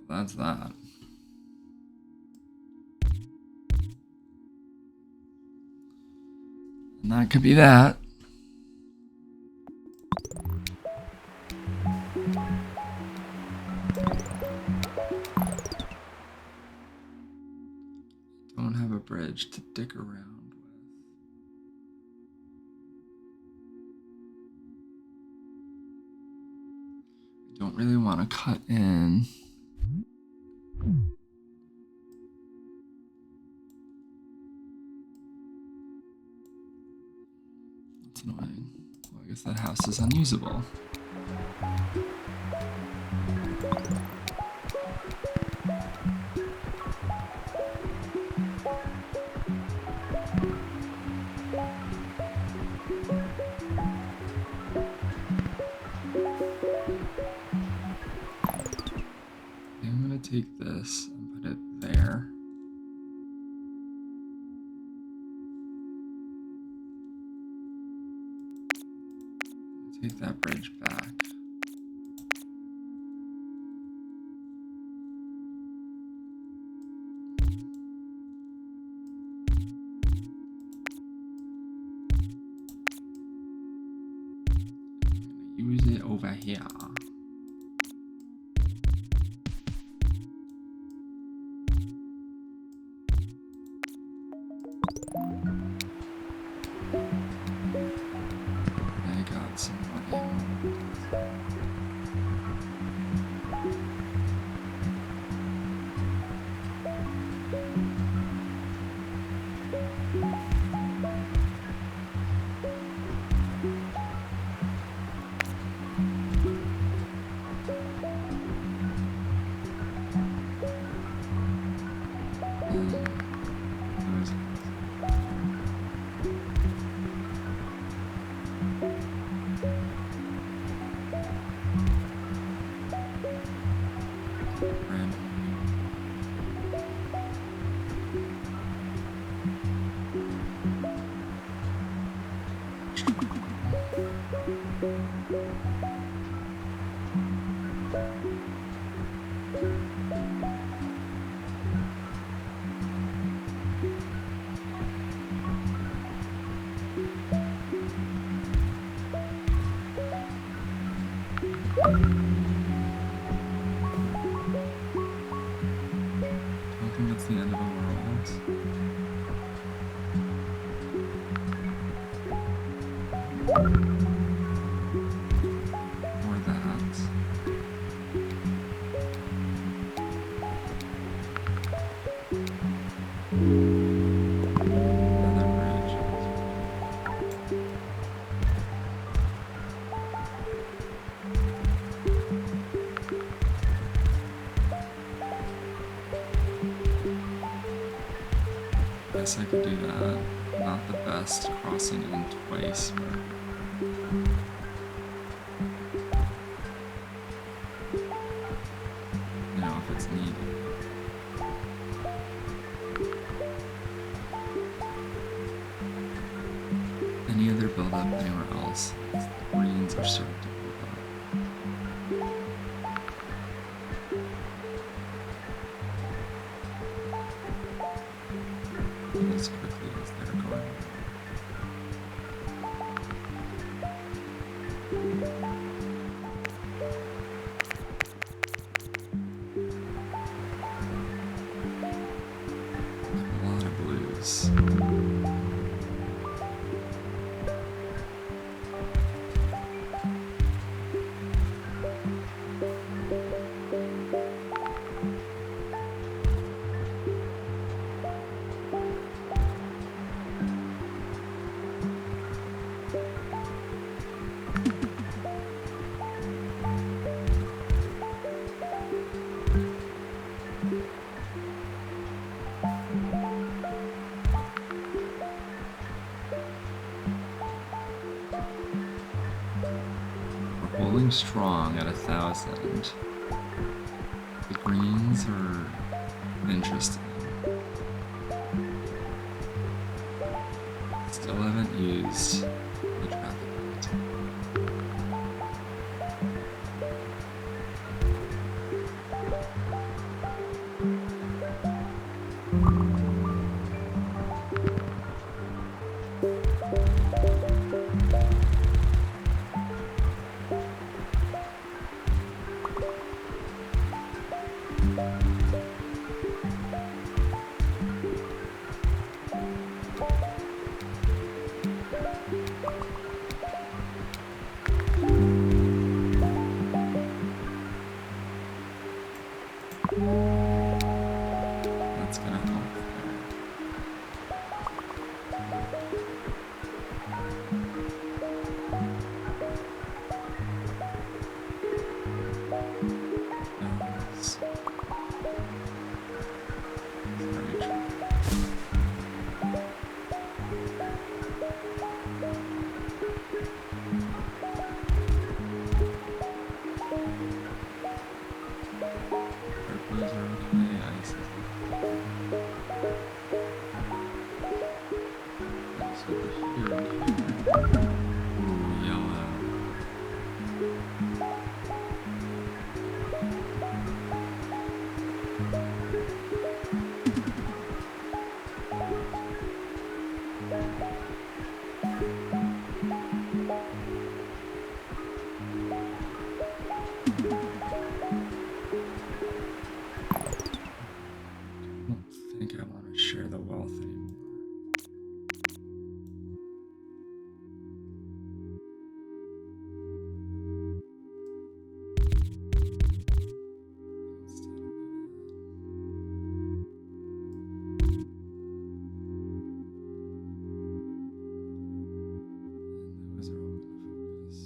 That's that. And that could be that. Don't have a bridge to dig around with. I don't really want to cut in. That's annoying. Well, I guess that house is unusable. I'm gonna take this and put it there. Take that bridge back. I'm gonna use it over here. I got some money. I think that's the end of the world. Or that. Another bridge. Guess I could do that. Not the best crossing in twice, but you know, if it's needed. Any other build up anywhere else? The greens are starting to build up. As quickly as they're going. A lot of blues. rolling strong at 1,000. The greens are interesting. Still haven't used the traffic light. That's gonna help there. Nose. Very true. Purples are okay, ice is it's over here and here. Ooh, yellow. I don't think I want to share the wealth anymore. Instead, I'll do that. And those are all going to focus.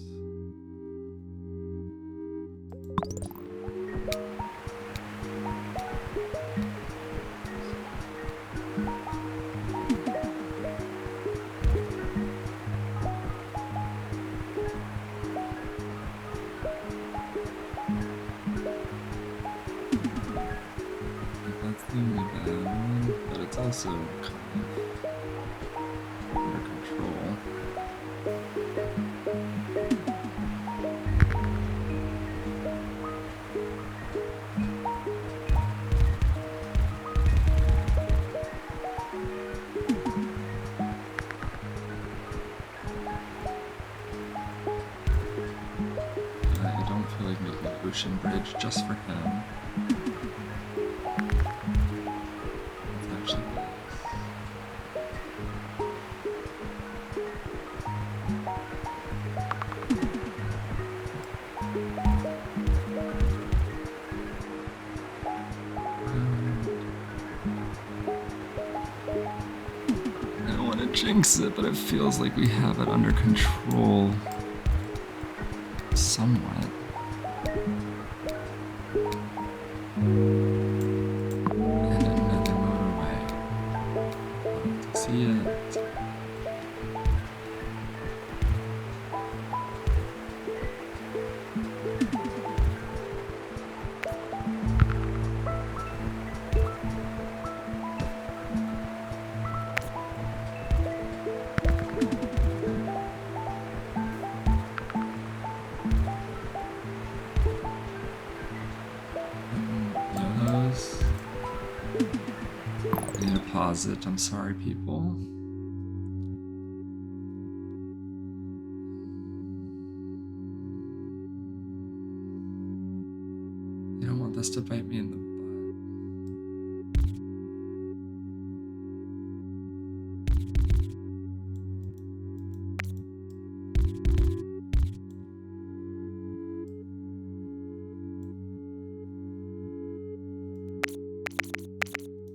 That's the only bad one, but it's also kind of under control. I don't feel like making an ocean bridge just for him. It's actually nice. I don't want to jinx it, but it feels like we have it under control. Somewhat. And another motorway. Love to see it. Yellows. I need to pause it. I'm sorry, people. I don't want this to bite me in the butt.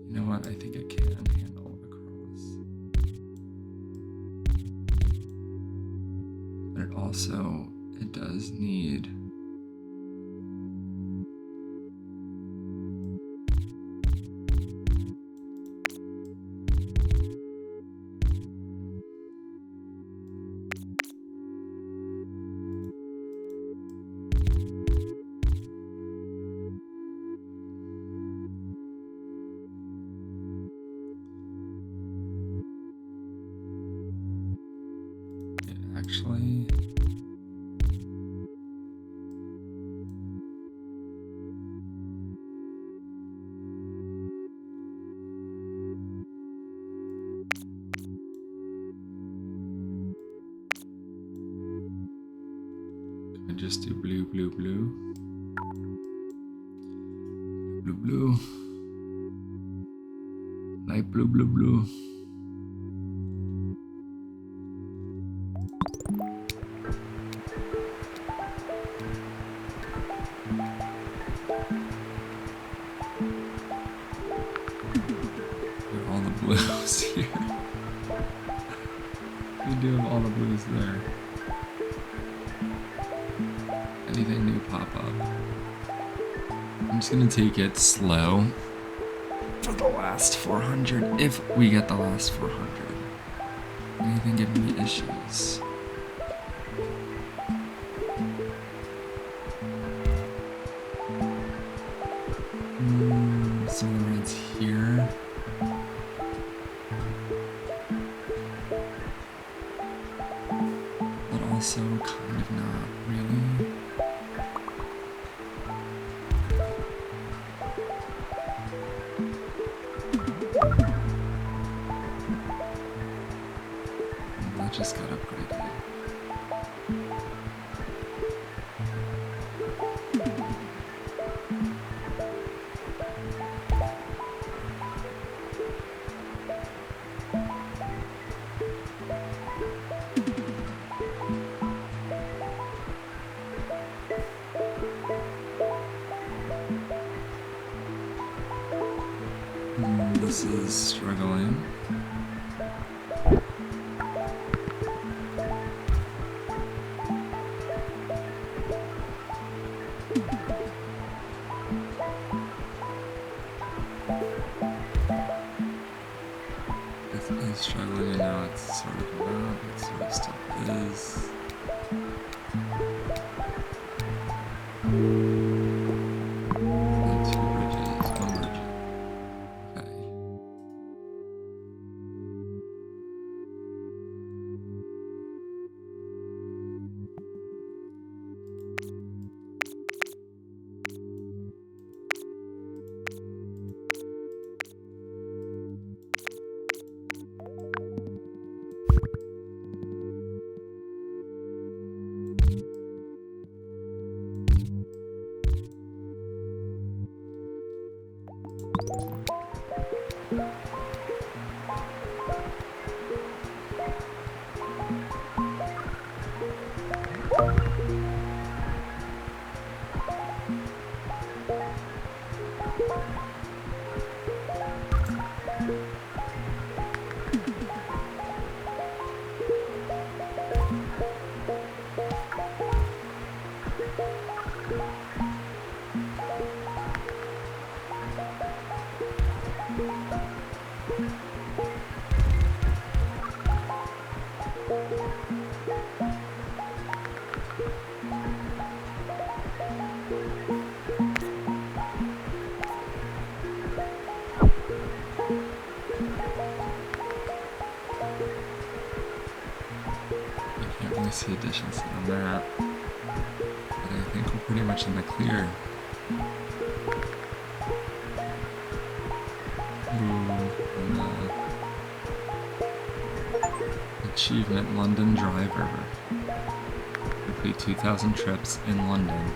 You know what? I think I can handle across. But it also, it does need just do blue, blue, blue. Blue, blue. Light blue, blue, blue. All the blues here. We do have all the blues there. Anything new pop up? I'm just gonna take it slow for the last 400, if we get the last 400. Anything giving me issues? Some of the reds here. But also kind of not really. That just got upgraded. This is struggling. This is struggling, and now it's sort of not. It sort of still is. Two bridges, one bridge. Okay. See additions on that, but I think we're pretty much in the clear. And achievement London driver. Complete 2,000 trips in London.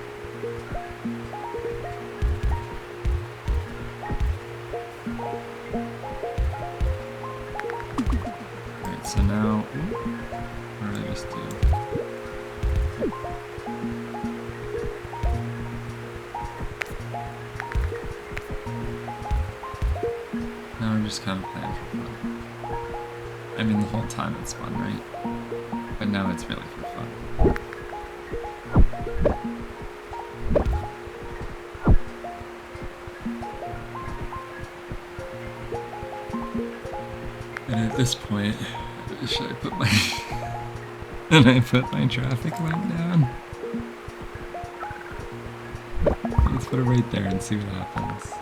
Alright, so now, what did I just do? Now we're just kind of playing for fun. I mean, the whole time it's fun, right? But now it's really for fun. And at this point, should I put my and I put my traffic light down? Let's put it right there and see what happens.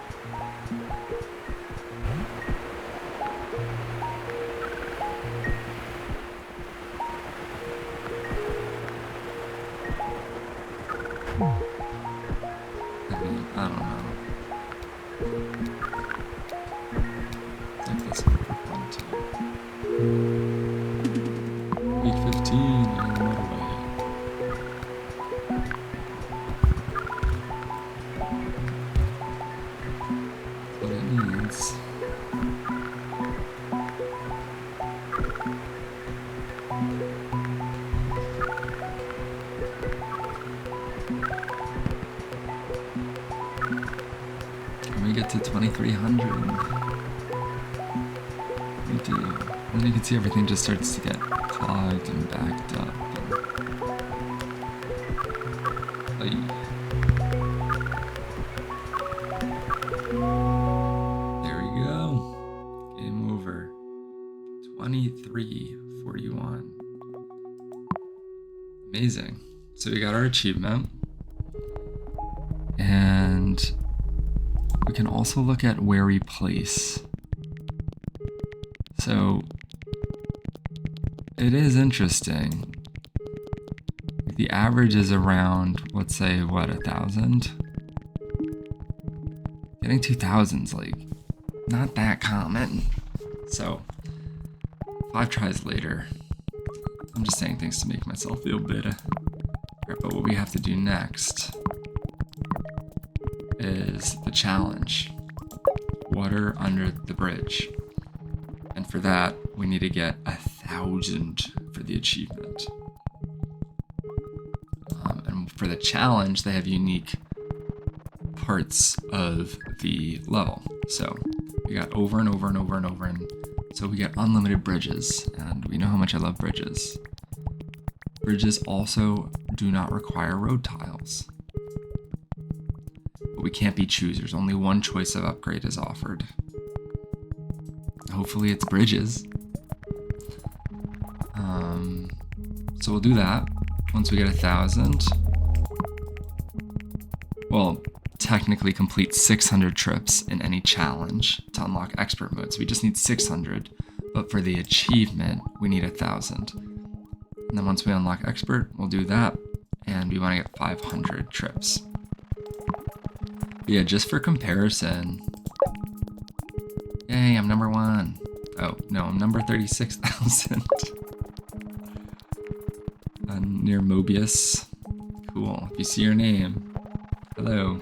I mean, I don't know. Like this one for fun too. 8:15 on the motorway. get to 2,300. We do. And then you can see everything just starts to get clogged and backed up. There we go. Game over. 2341. Amazing. So we got our achievement. And we can also look at where we place. So it is interesting. The average is around, let's say, what, 1,000? Getting 2,000's like not that common. So 5 tries later. I'm just saying things to make myself feel better. Alright, but what we have to do next is the challenge. Water under the bridge. And for that, we need to get 1,000 for the achievement. And for the challenge, they have unique parts of the level. So we got over and over and over and over, and so we get unlimited bridges, and we know how much I love bridges. Bridges also do not require road tiles. But we can't be choosers. Only one choice of upgrade is offered. Hopefully it's bridges. So we'll do that once we get 1,000. Well, technically complete 600 trips in any challenge to unlock expert mode. So we just need 600, but for the achievement, we need 1,000. And then once we unlock expert, we'll do that, and we want to get 500 trips. But yeah, just for comparison, yay, I'm number 1. Oh, no, I'm number 36,000. Near Mobius. Cool. If you see your name, hello.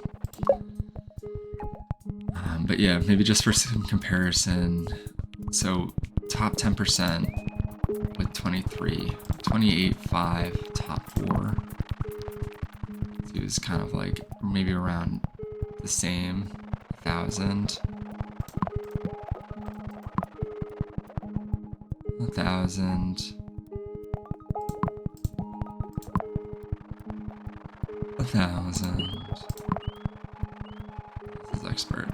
But yeah, maybe just for some comparison. So top 10% with 23, 28.5, top 4. So it was kind of like maybe around the same, 1,000. 1,000. 1,000. This is expert.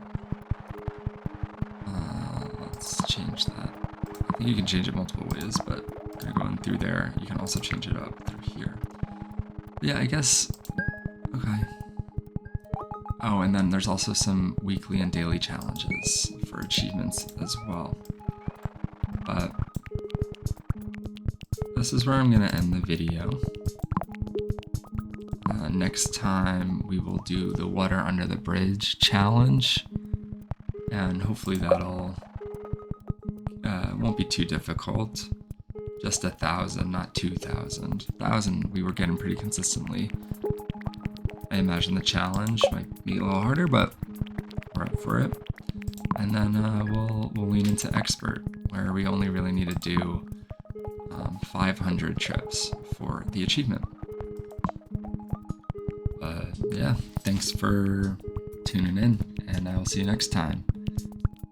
Let's change that. I think you can change it multiple ways, but kind of going through there, you can also change it up through here. Yeah, I guess. Okay. Oh, and then there's also some weekly and daily challenges for achievements as well. But this is where I'm going to end the video. Next time we will do the water under the bridge challenge, and hopefully that'll won't be too difficult. Just 1,000, not 2,000. 1,000 we were getting pretty consistently. I imagine the challenge might be a little harder, but we're up for it. And then we'll lean into expert, where we only really need to do 500 trips for the achievement. Yeah, thanks for tuning in, and I will see you next time.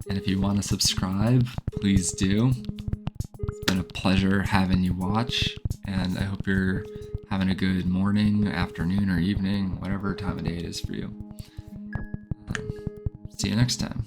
And if you want to subscribe, please do. It's been a pleasure having you watch, and I hope you're having a good morning, afternoon, or evening, whatever time of day it is for you. See you next time.